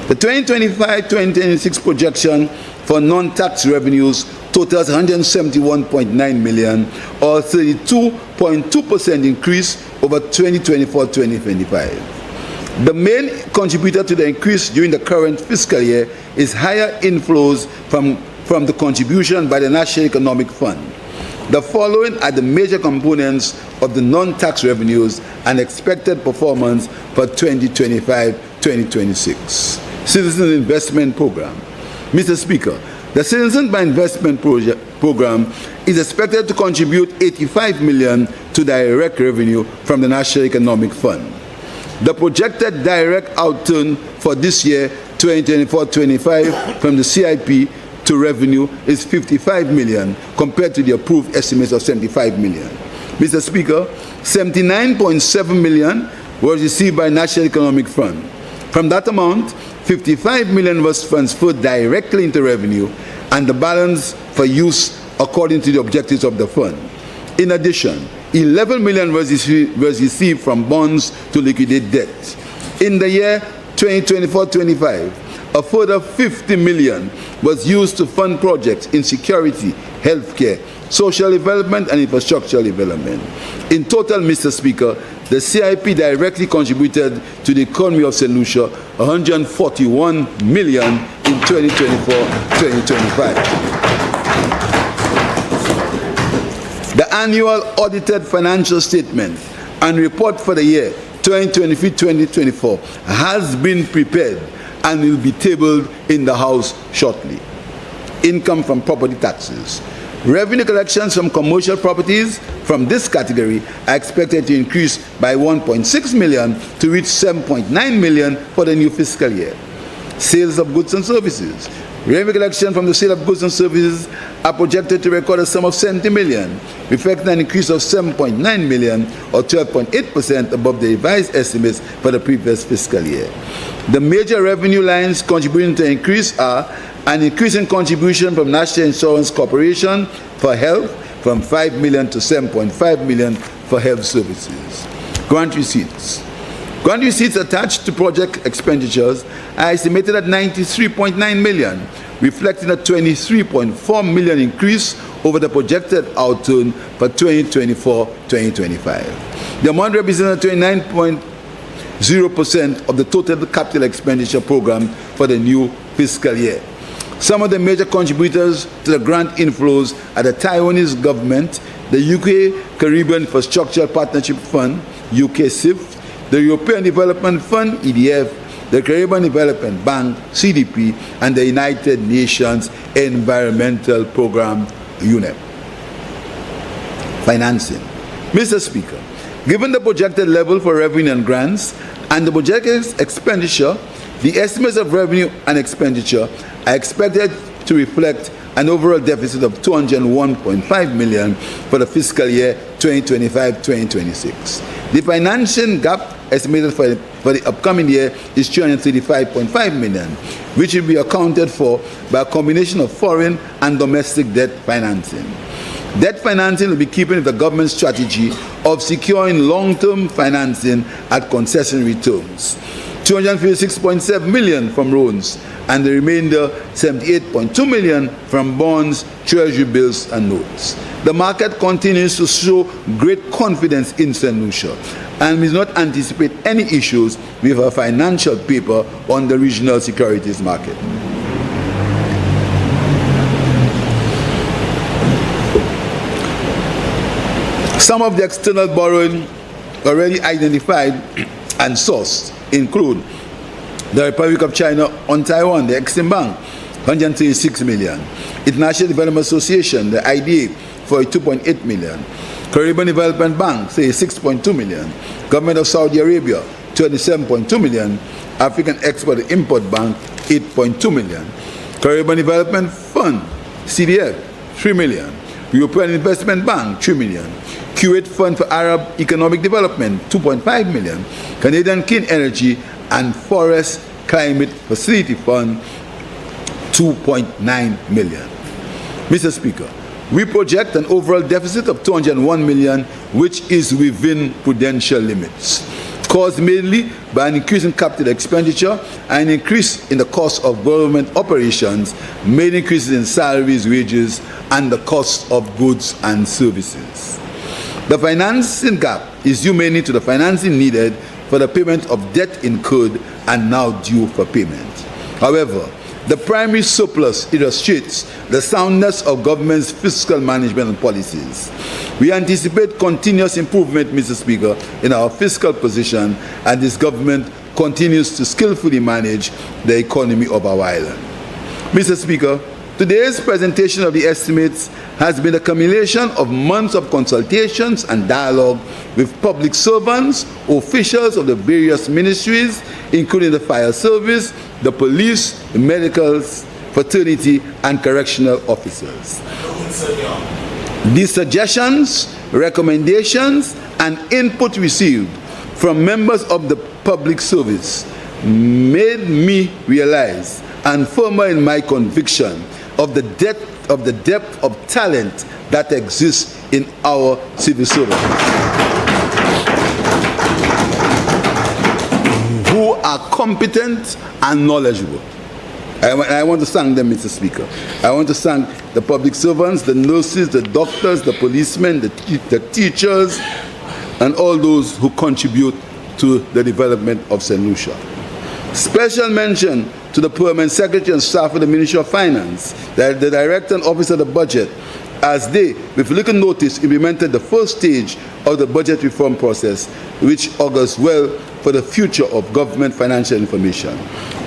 The 2025-2026 projection for non-tax revenues totals 171.9 million or 32.2% increase over 2024-2025. The main contributor to the increase during the current fiscal year is higher inflows from the contribution by the National Economic Fund. The following are the major components of the non-tax revenues and expected performance for 2025-2026. Citizen Investment Program. Mr. Speaker, the Citizen by Investment Program is expected to contribute 85 million to direct revenue from the National Economic Fund. The projected direct outturn for this year, 2024-25, from the CIP to revenue is 55 million compared to the approved estimates of 75 million. Mr. Speaker, 79.7 million was received by National Economic Fund. From that amount, 55 million was transferred directly into revenue and the balance for use according to the objectives of the fund. In addition, 11 million was received from bonds to liquidate debt. In the year 2024-25, a further 50 million was used to fund projects in security, healthcare, social development, and infrastructural development. In total, Mr. Speaker, the CIP directly contributed to the economy of St. Lucia 141 million in 2024-2025. The annual audited financial statement and report for the year 2023-2024 has been prepared and will be tabled in the House shortly. Income from property taxes. Revenue collections from commercial properties from this category are expected to increase by 1.6 million to reach 7.9 million for the new fiscal year. Sales of goods and services. Revenue collection from the sale of goods and services are projected to record a sum of 70 million, reflecting an increase of 7.9 million or 12.8% above the revised estimates for the previous fiscal year. The major revenue lines contributing to the increase are an increase in contribution from National Insurance Corporation for health from 5 million to 7.5 million for health services. Grant receipts. Grant receipts attached to project expenditures are estimated at 93.9 million, reflecting a 23.4 million increase over the projected outturn for 2024-2025. The amount represents 29.0% of the total capital expenditure program for the new fiscal year. Some of the major contributors to the grant inflows are the Taiwanese government, the UK Caribbean Infrastructure Partnership Fund, UK CIF, the European Development Fund, EDF, the Caribbean Development Bank, CDP, and the United Nations Environmental Program, UNEP. Financing. Mr. Speaker, given the projected level for revenue and grants and the projected expenditure, the estimates of revenue and expenditure are expected to reflect an overall deficit of 201.5 million for the fiscal year 2025-2026. The financing gap estimated for the upcoming year is 335.5 million, which will be accounted for by a combination of foreign and domestic debt financing. Debt financing will be keeping with the government's strategy of securing long-term financing at concessionary terms. 256.7 million from loans and the remainder 78.2 million from bonds, treasury bills and notes. The market continues to show great confidence in St. Lucia and does not anticipate any issues with our financial paper on the regional securities market. Some of the external borrowing already identified and sourced include the Republic of China on Taiwan, the Exim Bank, 136 million. International Development Association, the IDA, for 2.8 million. Caribbean Development Bank, say 6.2 million. Government of Saudi Arabia, 27.2 million. African Export-Import Bank, 8.2 million. Caribbean Development Fund, CDF, 3 million. European Investment Bank, 3 million. Kuwait Fund for Arab Economic Development, 2.5 million. Canadian Clean Energy and Forest Climate Facility Fund, 2.9 million. Mr. Speaker, we project an overall deficit of 201 million, which is within prudential limits, caused mainly by an increase in capital expenditure and an increase in the cost of government operations, main increases in salaries, wages, and the cost of goods and services. The financing gap is due mainly to the financing needed for the payment of debt incurred and now due for payment. However, the primary surplus illustrates the soundness of government's fiscal management and policies. We anticipate continuous improvement, Mr. Speaker, in our fiscal position, and this government continues to skillfully manage the economy of our island. Mr. Speaker, today's presentation of the estimates has been a culmination of months of consultations and dialogue with public servants, officials of the various ministries, including the fire service, the police, the medicals, fraternity, and correctional officers. These suggestions, recommendations, and input received from members of the public service made me realize and firmer in my conviction of the depth of talent that exists in our civil servants, who are competent and knowledgeable. I want to thank them, Mr. Speaker. I want to thank the public servants, the nurses, the doctors, the policemen, the teachers, and all those who contribute to the development of St. Lucia. Special mention to the Permanent Secretary and staff of the Ministry of Finance, the Director and Officer of the Budget, as they, with little notice, implemented the first stage of the budget reform process, which augurs well for the future of government financial information.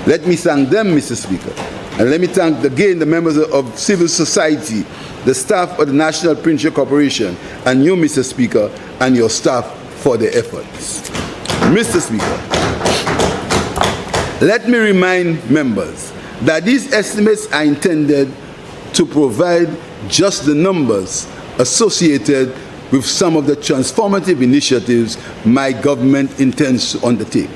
Let me thank them, Mr. Speaker, and let me thank again the members of civil society, the staff of the National Printshare Corporation, and you, Mr. Speaker, and your staff for their efforts. Mr. Speaker, let me remind members that these estimates are intended to provide just the numbers associated with some of the transformative initiatives my government intends to undertake.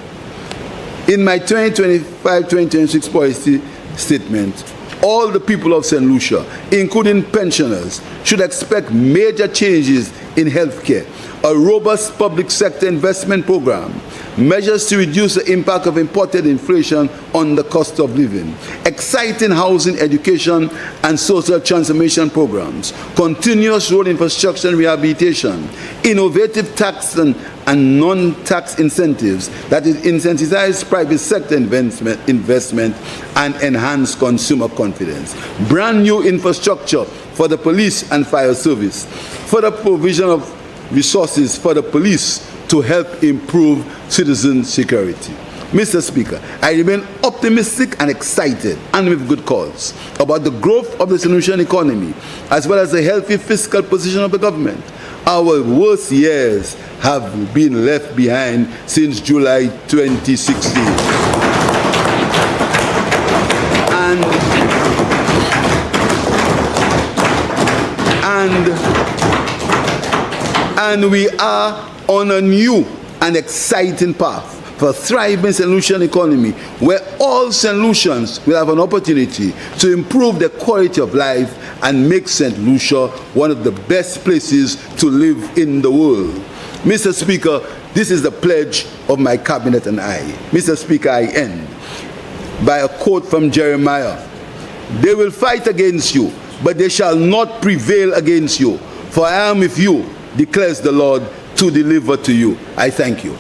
In my 2025-2026 policy statement, all the people of St. Lucia, including pensioners, should expect major changes in healthcare, a robust public sector investment program, measures to reduce the impact of imported inflation on the cost of living, exciting housing, education, and social transformation programs, continuous road infrastructure and rehabilitation, innovative tax and non-tax incentives that is incentivize private sector investment and enhance consumer confidence, brand new infrastructure for the police and fire service, for the provision of resources for the police to help improve citizen security. Mr. Speaker, I remain optimistic and excited, and with good cause, about the growth of the St. Lucian economy, as well as the healthy fiscal position of the government. Our worst years have been left behind since July 2016. And we are on a new and exciting path for a thriving St. Lucian economy, where all St. Lucians will have an opportunity to improve their quality of life and make St. Lucia one of the best places to live in the world. Mr. Speaker, this is the pledge of my cabinet and I. Mr. Speaker, I end by a quote from Jeremiah. They will fight against you, but they shall not prevail against you. For I am with you, declares the Lord, to deliver to you. I thank you.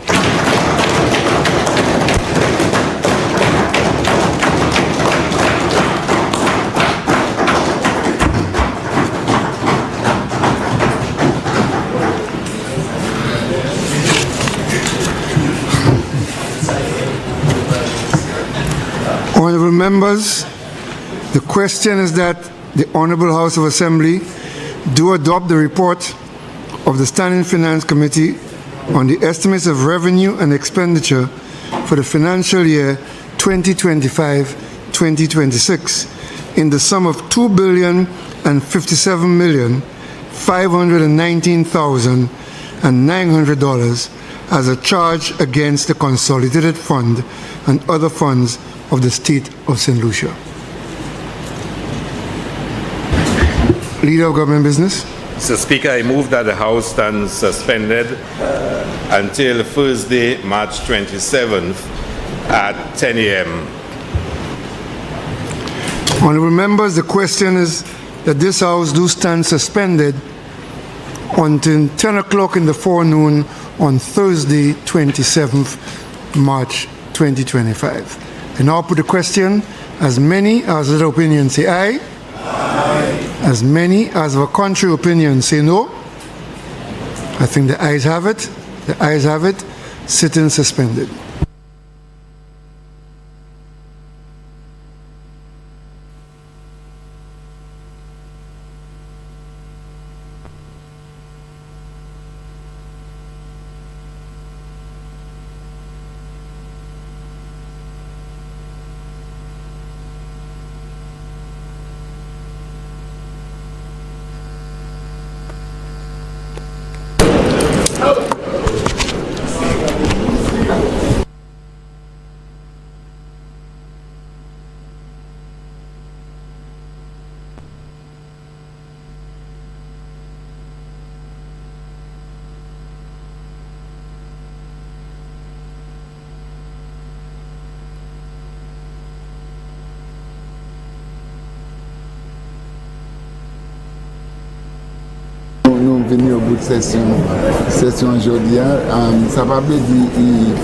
Honourable members, the question is that the Honourable House of Assembly do adopt the report of the Standing Finance Committee on the estimates of revenue and expenditure for the financial year 2025-2026 in the sum of $2,057,519,900 as a charge against the Consolidated Fund and other funds of the State of St. Lucia. Leader of Government Business. Mr. Speaker, I move that the House stands suspended until Thursday, March 27th at 10 a.m. Honourable members, the question is that this House do stand suspended until 10 o'clock in the forenoon on Thursday, 27th March 2025. I now put the question. As many as of the opinion say aye. Aye. As many as of a contrary opinion say no. I think the ayes have it. The ayes have it. Sitting suspended. Nous venons au bout de session aujourd'hui. Ça va pas dire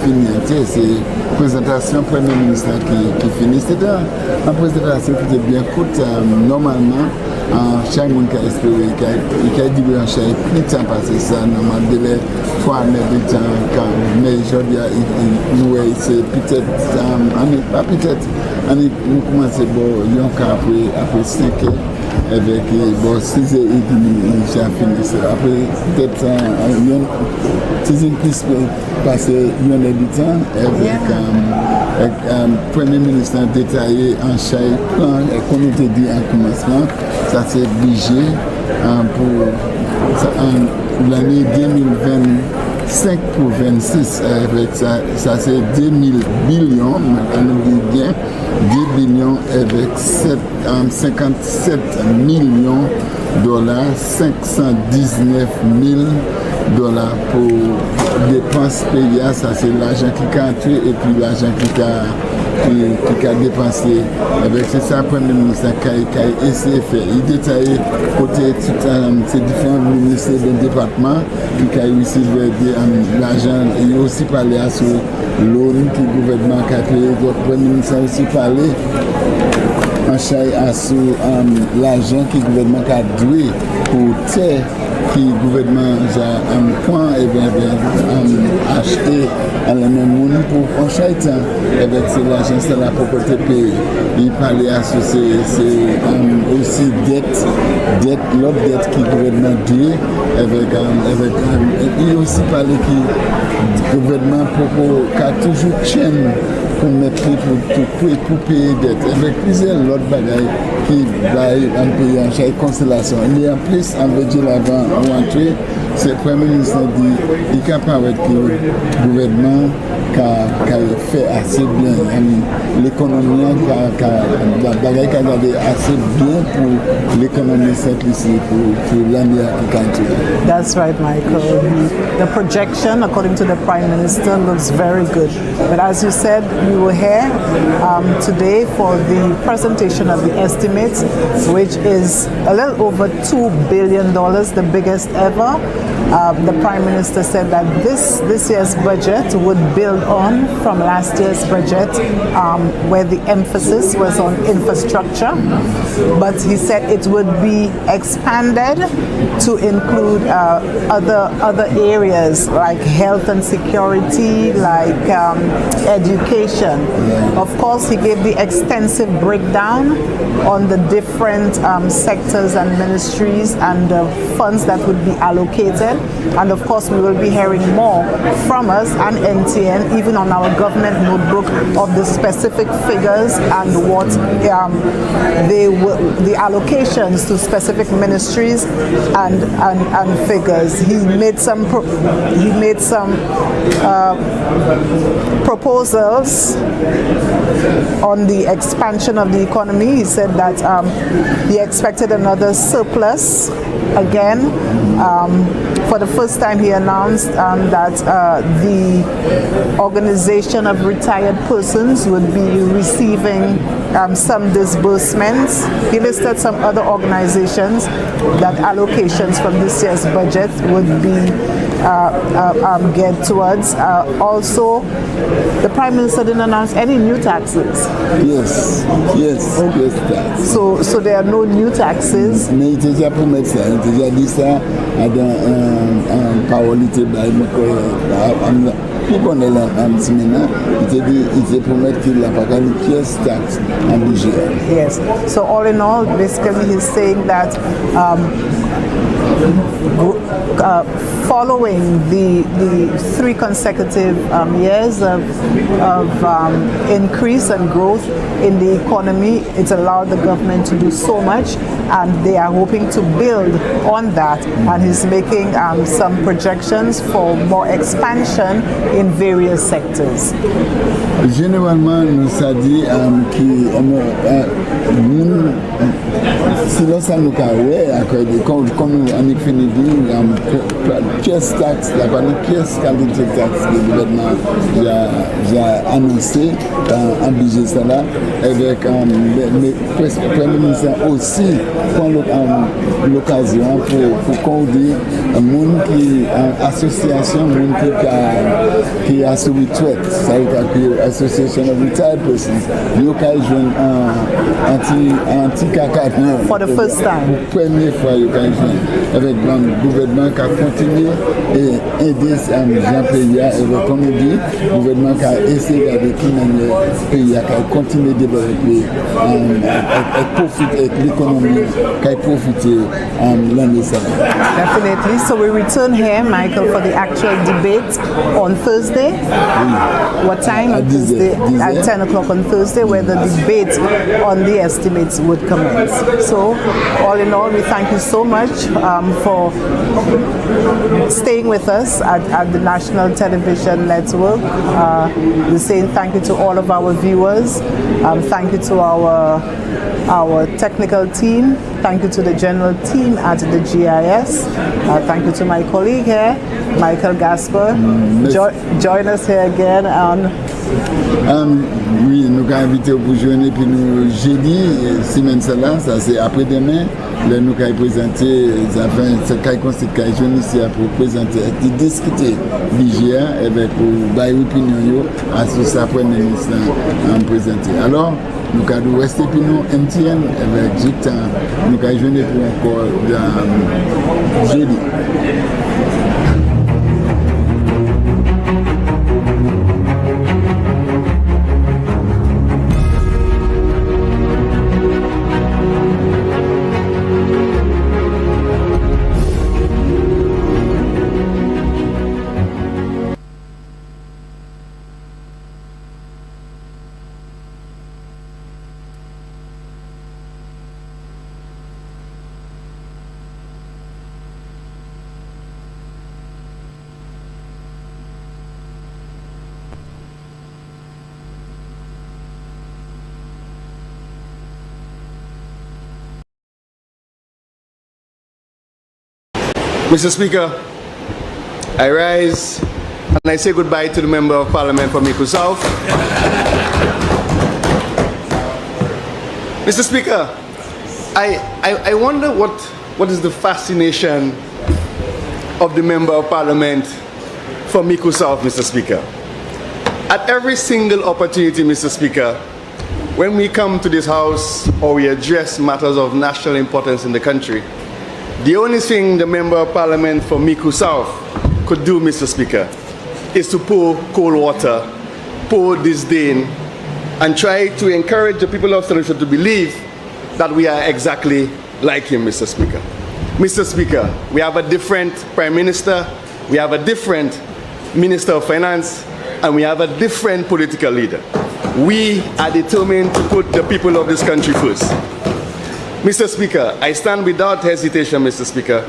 fini, c'est présentation Premier ministre qui finit. C'était une présentation qui était bien courte. Normalement, chaque monde qui a espéré, qui a dit que chaque plus de temps passé ça, normalement, délai 3 années de temps. Mais aujourd'hui, c'est peut-être, nous commençons après 5 ans. Avec bon 6 et demi j'ai fini après peut-être 6 et plus passé une année de temps avec Premier ministre détaillé en chaque plan et comme on te dit en commencement ça c'est budget pour l'année 2025 pour 26 avec ça c'est 2000 billions on dit bien 10 billions avec 57 millions dollars, 519 000 dollars pour dépenses payées. Ça c'est l'argent qui a entré et puis l'argent qui a dépensé. Avec ça, le Premier ministre a essayé de faire. Il détaille côté ces différents ministères du département qui a réussi à l'argent. Il a aussi parlé à ce loan que le gouvernement a payé. Le Premier ministre a aussi parlé en chaille à l'argent que le gouvernement a doué pour terre que le gouvernement a acheté à la même monde pour en chaille temps avec l'argent c'est la propreté payée. Il parlait à ce c'est aussi dette l'autre dette que le gouvernement doué avec il a aussi parlé que le gouvernement a toujours chaîne pour mettre pour payer dette. Avec plusieurs autres bagailles qui baillent un pays en chaque constellation. Mais en plus, on veut dire avant rentrer, c'est le Premier ministre dit il est capable que le gouvernement qui fait assez bien. L'économie qui a gardé assez bien pour l'économie simplicité pour l'année qui continue. That's right, Michael. The projection, according to the Prime Minister, looks very good. But as you said, we were here today for the presentation of the estimates, which is a little over $2 billion, the biggest ever. The Prime Minister said that this year's budget would build on from last year's budget, where the emphasis was on infrastructure. But he said it would be expanded to include other areas like health and security, like education. Of course, he gave the extensive breakdown on the different sectors and ministries and the funds that would be allocated. And of course, we will be hearing more from us and NTN, even on our government notebook, of the specific figures and what the allocations to specific ministries and figures. He made some proposals on the expansion of the economy. He said that he expected another surplus again. For the first time, he announced that the Organization of Retired Persons would be receiving some disbursements. He listed some other organizations that allocations from this year's budget would be get towards. Also, the Prime Minister didn't announce any new taxes. Yes, tax. So there are no new taxes. Mais il déjà promis ça, il déjà dit ça dans parolité pour qu'on ait un semaine, il promet qu'il n'a pas gagné pièce taxe en budget. Yes. So all in all, basically he's saying that following the 3 consecutive years of increase and growth in the economy, it's allowed the government to do so much, and they are hoping to build on that. And he's making some projections for more expansion in various sectors. Généralement, nous avons dit si l'on s'en comme on est fini de pièce taxe, la pièce qualité taxe que le gouvernement a annoncé en budget ça là, avec le Premier ministre aussi prend l'occasion pour qu'on dise un monde qui association, monde qui a sous retraite, ça veut dire que Association of Retired Persons, nous avons joué anti-caca. For the first time. Première fois, nous avons joué avec le gouvernement qui a continué et aider Jean-Pays et comme il dit, le gouvernement qui a essayé avec le pays qui a continué de développer et profiter avec l'économie qui a profité l'année dernière. Definitely. So we return here, Michael, for the actual debate on Thursday. What time on Thursday? At 10 o'clock on Thursday, where the debate on the estimates would commence. So, all in all, we thank you so much for staying with us at the National Television Network. We're saying thank you to all of our viewers. Thank you to our technical team. Thank you to the general team at the GIS. Thank you to my colleague here, Michael Gasper. Join us here again on. Oui, nous avons invité pour journée puis nous jeudi, semaine celle-là, ça c'est après-demain. Là, nous avons présenté, c'est qu'il y a journée ici pour présenter, discuter l'IGA avec pour bailler opinion à ce que ça Premier ministre a présenté. Alors, nous avons resté puis nous MTN avec Jita, nous avons journée pour encore jeudi. Mr. Speaker, I rise and I say goodbye to the Member of Parliament for Miku South. Mr. Speaker, I wonder what is the fascination of the Member of Parliament for Miku South, Mr. Speaker. At every single opportunity, Mr. Speaker, when we come to this House or we address matters of national importance in the country, the only thing the Member of Parliament for Miku South could do, Mr. Speaker, is to pour cold water, pour disdain, and try to encourage the people of St. Lucia to believe that we are exactly like him, Mr. Speaker. Mr. Speaker, we have a different Prime Minister, we have a different Minister of Finance, and we have a different political leader. We are determined to put the people of this country first. Mr. Speaker, I stand without hesitation, Mr. Speaker,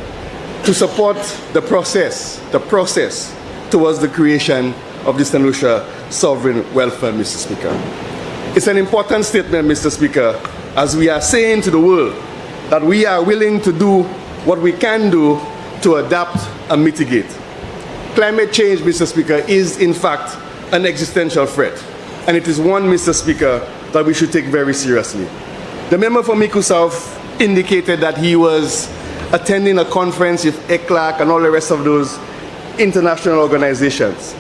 to support the process towards the creation of the St. Lucia Sovereign Welfare, Mr. Speaker. It's an important statement, Mr. Speaker, as we are saying to the world that we are willing to do what we can do to adapt and mitigate. Climate change, Mr. Speaker, is in fact an existential threat, and it is one, Mr. Speaker, that we should take very seriously. The member for Miku South indicated that he was attending a conference with ECLAC and all the rest of those international organizations.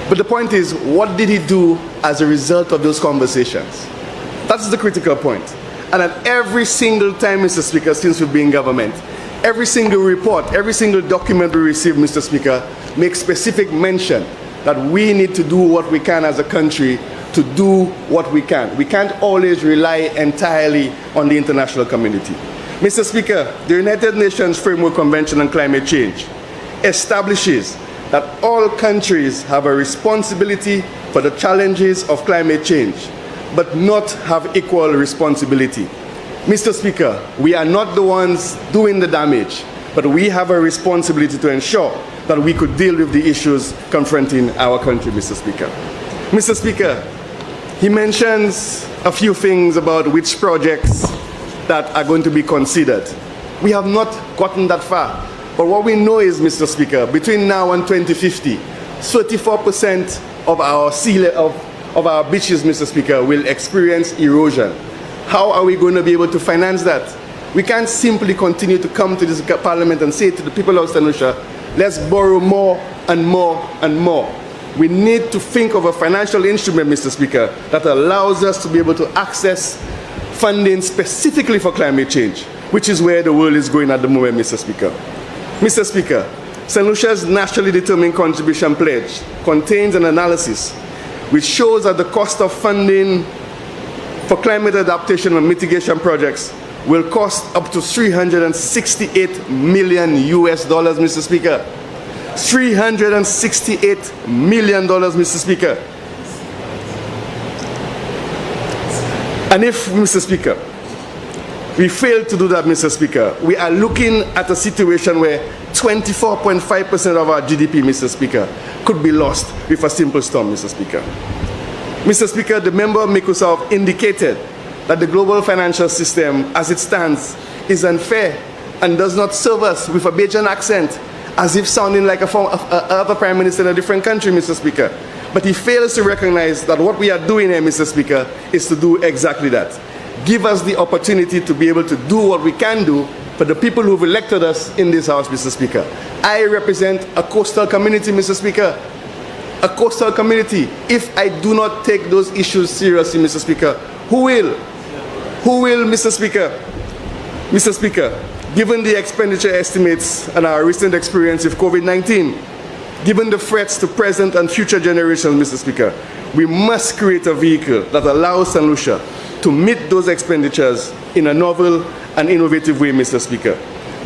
But the point is, what did he do as a result of those conversations? That's the critical point. And at every single time, Mr. Speaker, since we've been in government, every single report, every single document we receive, Mr. Speaker, makes specific mention that we need to do what we can as a country to do what we can. We can't always rely entirely on the international community. Mr. Speaker, the United Nations Framework Convention on Climate Change establishes that all countries have a responsibility for the challenges of climate change, but not have equal responsibility. Mr. Speaker, we are not the ones doing the damage, but we have a responsibility to ensure that we could deal with the issues confronting our country, Mr. Speaker. Mr. Speaker, he mentions a few things about which projects that are going to be considered. We have not gotten that far. But what we know is, Mr. Speaker, between now and 2050, 34% of our of our beaches, Mr. Speaker, will experience erosion. How are we going to be able to finance that? We can't simply continue to come to this Parliament and say to the people of St. Lucia, let's borrow more and more and more. We need to think of a financial instrument, Mr. Speaker, that allows us to be able to access funding specifically for climate change, which is where the world is going at the moment, Mr. Speaker. Mr. Speaker, St. Lucia's nationally determined contribution pledge contains an analysis which shows that the cost of funding for climate adaptation and mitigation projects will cost up to $368 million, Mr. Speaker. $368 million, Mr. Speaker. And if, Mr. Speaker, we fail to do that, Mr. Speaker, we are looking at a situation where 24.5% of our GDP, Mr. Speaker, could be lost with a simple storm, Mr. Speaker. Mr. Speaker, the member of Miku South indicated that the global financial system, as it stands, is unfair and does not serve us, with a Bajan accent, as if sounding like a prime minister in a different country, Mr. Speaker. But he fails to recognize that what we are doing here, Mr. Speaker, is to do exactly that. Give us the opportunity to be able to do what we can do for the people who've elected us in this House, Mr. Speaker. I represent a coastal community, Mr. Speaker. A coastal community. If I do not take those issues seriously, Mr. Speaker, who will? Who will, Mr. Speaker? Mr. Speaker, given the expenditure estimates and our recent experience with COVID-19, given the threats to present and future generations, Mr. Speaker, we must create a vehicle that allows St. Lucia to meet those expenditures in a novel and innovative way, Mr. Speaker.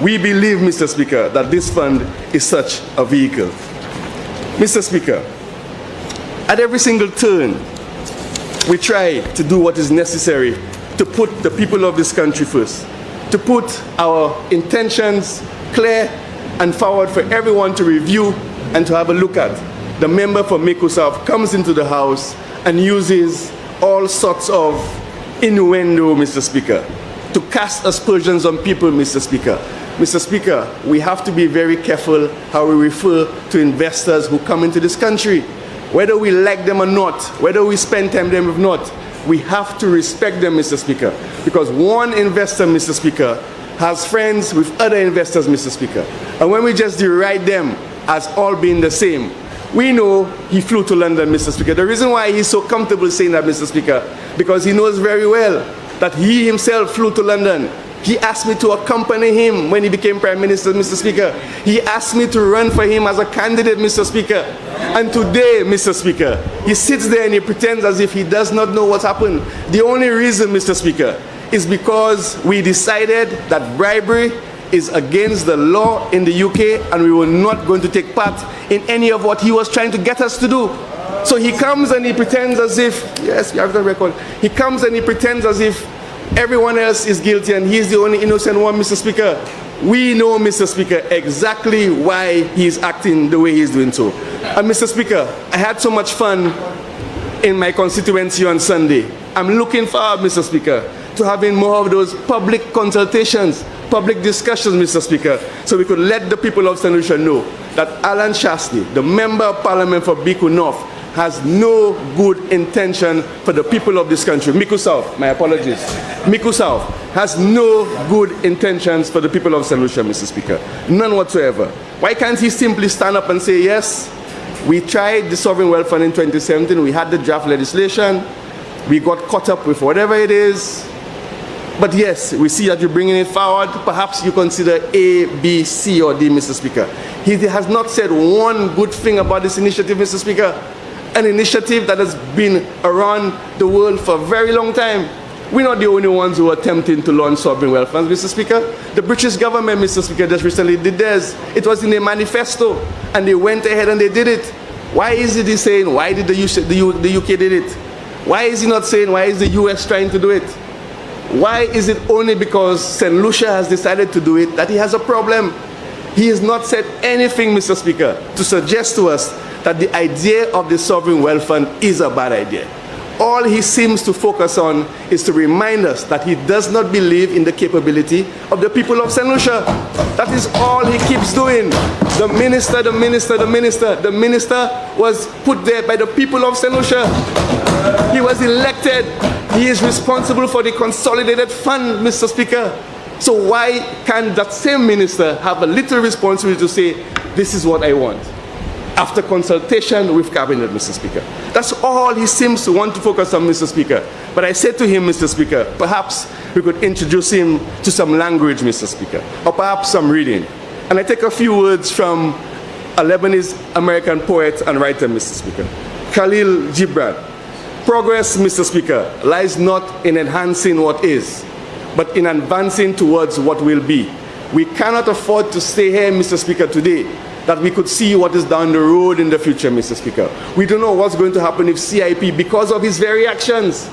We believe, Mr. Speaker, that this fund is such a vehicle. Mr. Speaker, at every single turn, we try to do what is necessary to put the people of this country first, to put our intentions clear and forward for everyone to review and to have a look at. The member for Miku South comes into the House and uses all sorts of innuendo, Mr. Speaker, to cast aspersions on people, Mr. Speaker. Mr. Speaker, we have to be very careful how we refer to investors who come into this country. Whether we like them or not, whether we spend time with them or not, we have to respect them, Mr. Speaker. Because one investor, Mr. Speaker, has friends with other investors, Mr. Speaker. And when we just deride them as all being the same, we know he flew to London, Mr. Speaker. The reason why he's so comfortable saying that, Mr. Speaker, because he knows very well that he himself flew to London. He asked me to accompany him when he became Prime Minister, Mr. Speaker. He asked me to run for him as a candidate, Mr. Speaker. And today, Mr. Speaker, he sits there and he pretends as if he does not know what's happened. The only reason, Mr. Speaker, is because we decided that bribery is against the law in the UK and we were not going to take part in any of what he was trying to get us to do. So he comes and he pretends as if, yes, you have the record, he comes and he pretends as if everyone else is guilty and he's the only innocent one, Mr. Speaker. We know, Mr. Speaker, exactly why he's acting the way he's doing so. And Mr. Speaker, I had so much fun in my constituency on Sunday. I'm looking forward, Mr. Speaker, to having more of those public consultations, public discussions, Mr. Speaker, so we could let the people of St. Lucia know that Alan Shastney, the Member of Parliament for Biku North, has no good intention for the people of this country. Miku South, my apologies. Miku South has no good intentions for the people of St. Lucia, Mr. Speaker. None whatsoever. Why can't he simply stand up and say, yes, we tried the Sovereign Wealth Fund in 2017, we had the draft legislation, we got caught up with whatever it is, but yes, we see that you're bringing it forward. Perhaps you consider A, B, C, or D, Mr. Speaker. He has not said one good thing about this initiative, Mr. Speaker. An initiative that has been around the world for a very long time. We're not the only ones who are attempting to launch sovereign wealth funds, Mr. Speaker. The British government, Mr. Speaker, just recently did theirs. It was in their manifesto, and they went ahead and they did it. Why is it he saying, why did the UK did it? Why is he not saying, why is the US trying to do it? Why is it only because St. Lucia has decided to do it that he has a problem? He has not said anything, Mr. Speaker, to suggest to us that the idea of the Sovereign Wealth Fund is a bad idea. All he seems to focus on is to remind us that he does not believe in the capability of the people of St. Lucia. That is all he keeps doing. The minister was put there by the people of St. Lucia. He was elected. He is responsible for the consolidated fund, Mr. Speaker. So why can't that same minister have a little responsibility to say, this is what I want? After consultation with cabinet, Mr. Speaker. That's all he seems to want to focus on, Mr. Speaker. But I said to him, Mr. Speaker, perhaps we could introduce him to some language, Mr. Speaker, or perhaps some reading. And I take a few words from a Lebanese American poet and writer, Mr. Speaker, Khalil Gibran. Progress, Mr. Speaker, lies not in enhancing what is, but in advancing towards what will be. We cannot afford to stay here, Mr. Speaker, today, that we could see what is down the road in the future, Mr. Speaker. We don't know what's going to happen if CIP, because of his very actions.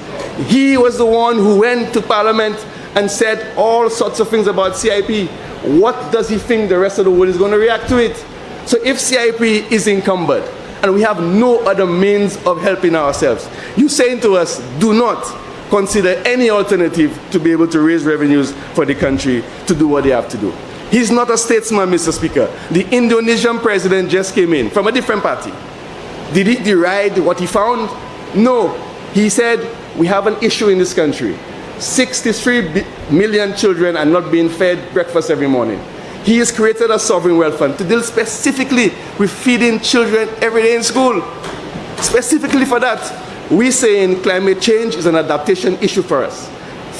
He was the one who went to Parliament and said all sorts of things about CIP. What does he think the rest of the world is going to react to it? So if CIP is encumbered and we have no other means of helping ourselves, you're saying to us, do not consider any alternative to be able to raise revenues for the country to do what they have to do. He's not a statesman, Mr. Speaker. The Indonesian president just came in from a different party. Did he deride what he found? No. He said, we have an issue in this country. 63 million children are not being fed breakfast every morning. He has created a sovereign wealth fund to deal specifically with feeding children every day in school. Specifically for that, we're saying climate change is an adaptation issue for us.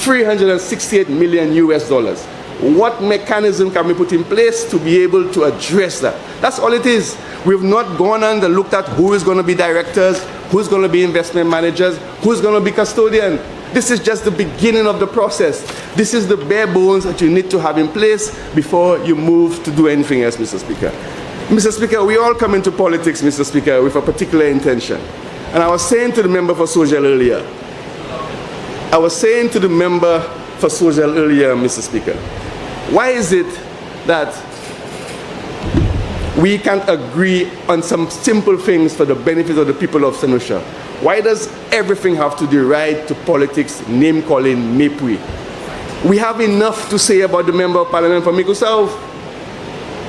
$368 million US. What mechanism can we put in place to be able to address that? That's all it is. We've not gone and looked at who is going to be directors, who's going to be investment managers, who's going to be custodian. This is just the beginning of the process. This is the bare bones that you need to have in place before you move to do anything else, Mr. Speaker. Mr. Speaker, we all come into politics, Mr. Speaker, with a particular intention. And I was saying to the member for Social earlier, Mr. Speaker, why is it that we can't agree on some simple things for the benefit of the people of St. Lucia? Why does everything have to deride to politics, name-calling, mapui? We have enough to say about the Member of Parliament from Mico South.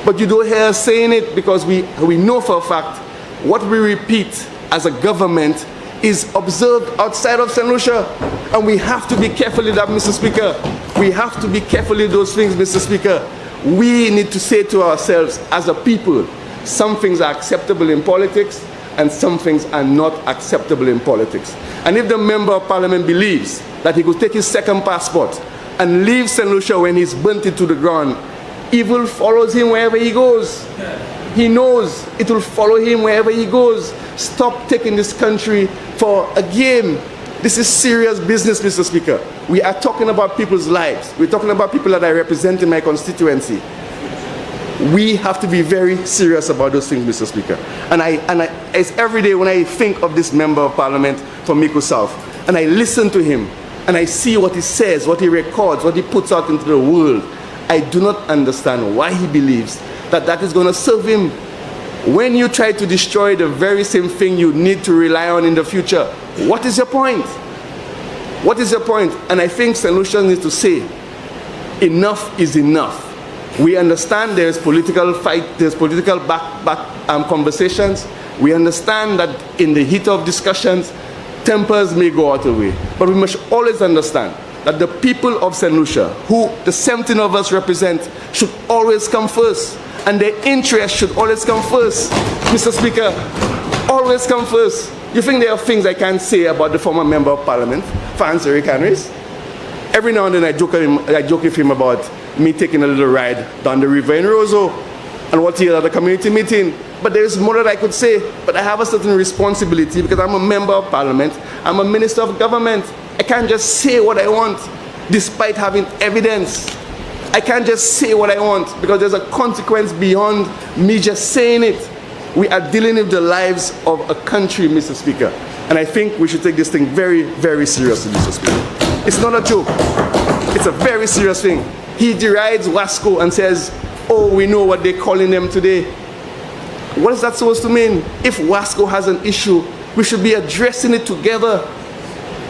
But you don't hear us saying it because we know for a fact what we repeat as a government is observed outside of St. Lucia. And we have to be careful of that, Mr. Speaker. We have to be careful of those things, Mr. Speaker. We need to say to ourselves as a people, some things are acceptable in politics and some things are not acceptable in politics. And if the Member of Parliament believes that he could take his second passport and leave St. Lucia when he's burnt it to the ground, evil follows him wherever he goes. He knows it will follow him wherever he goes. Stop taking this country for a game. This is serious business, Mr. Speaker. We are talking about people's lives. We're talking about people that I represent in my constituency. We have to be very serious about those things, Mr. Speaker. And it's every day when I think of this Member of Parliament from Mico South, and I listen to him, and I see what he says, what he records, what he puts out into the world, I do not understand why he believes that that is going to serve him. When you try to destroy the very same thing you need to rely on in the future, what is your point? What is your point? And I think St. Lucians need to say, enough is enough. We understand there's political fight, there's political conversations. We understand that in the heat of discussions, tempers may go out of the way. But we must always understand that the people of St. Lucia, who the 17 of us represent, should always come first. And their interests should always come first. Mr. Speaker, always come first. You think there are things I can't say about the former Member of Parliament, Francis Eric Henrys? Every now and then I joke with him about me taking a little ride down the river in Roseau and what he had at the community meeting. But there is more that I could say. But I have a certain responsibility because I'm a Member of Parliament. I'm a Minister of Government. I can't just say what I want despite having evidence. I can't just say what I want because there's a consequence beyond me just saying it. We are dealing with the lives of a country, Mr. Speaker. And I think we should take this thing very, very seriously, Mr. Speaker. It's not a joke. It's a very serious thing. He derides Wasco and says, oh, we know what they're calling them today. What is that supposed to mean? If Wasco has an issue, we should be addressing it together,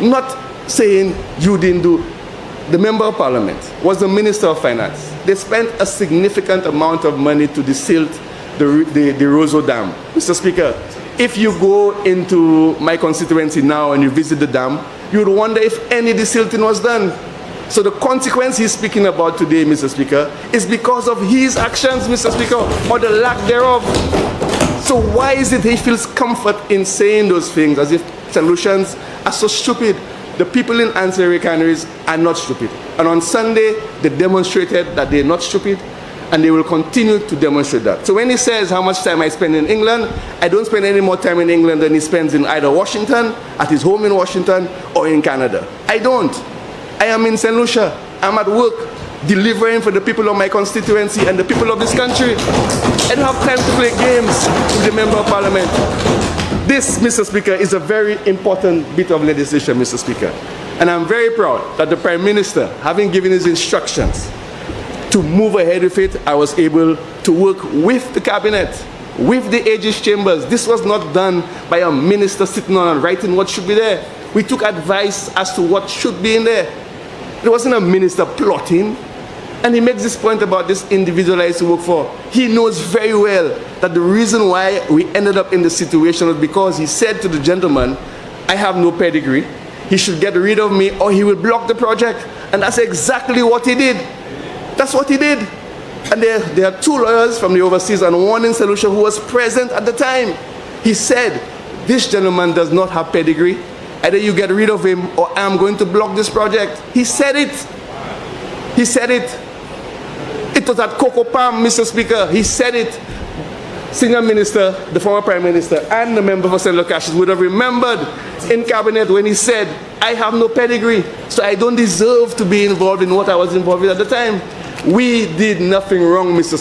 not saying you didn't do. The Member of Parliament was the Minister of Finance. They spent a significant amount of money to desilt the Roseau Dam. Mr. Speaker, if you go into my constituency now and you visit the dam, you would wonder if any desilting was done. So the consequence he's speaking about today, Mr. Speaker, is because of his actions, Mr. Speaker, or the lack thereof. So why is it he feels comfort in saying those things as if St. Lucians are so stupid? The people in ancillary canneries are not stupid. And on Sunday, they demonstrated that they're not stupid, and they will continue to demonstrate that. So when he says how much time I spend in England, I don't spend any more time in England than he spends in either Washington, at his home in Washington, or in Canada. I don't. I am in St. Lucia. I'm at work, delivering for the people of my constituency and the people of this country. I don't have time to play games with the Member of Parliament. This, Mr. Speaker, is a very important bit of legislation, Mr. Speaker. And I'm very proud that the Prime Minister, having given his instructions to move ahead with it, I was able to work with the Cabinet, with the Aegis Chambers. This was not done by a minister sitting on and writing what should be there. We took advice as to what should be in there. It wasn't a minister plotting. And he makes this point about this individual I used to work for. He knows very well that the reason why we ended up in this situation was because he said to the gentleman, I have no pedigree. He should get rid of me or he will block the project. And that's exactly what he did. That's what he did. And there are two lawyers from the overseas and one in St. Lucia who was present at the time. He said, this gentleman does not have pedigree. Either you get rid of him or I'm going to block this project. He said it. He said it. It was at Coco Palm, Mr. Speaker. He said it. Senior Minister, the former Prime Minister, and the member for St. Lucia would have remembered in Cabinet when he said, I have no pedigree, so I don't deserve to be involved in what I was involved in at the time. We did nothing wrong, Mr. Speaker.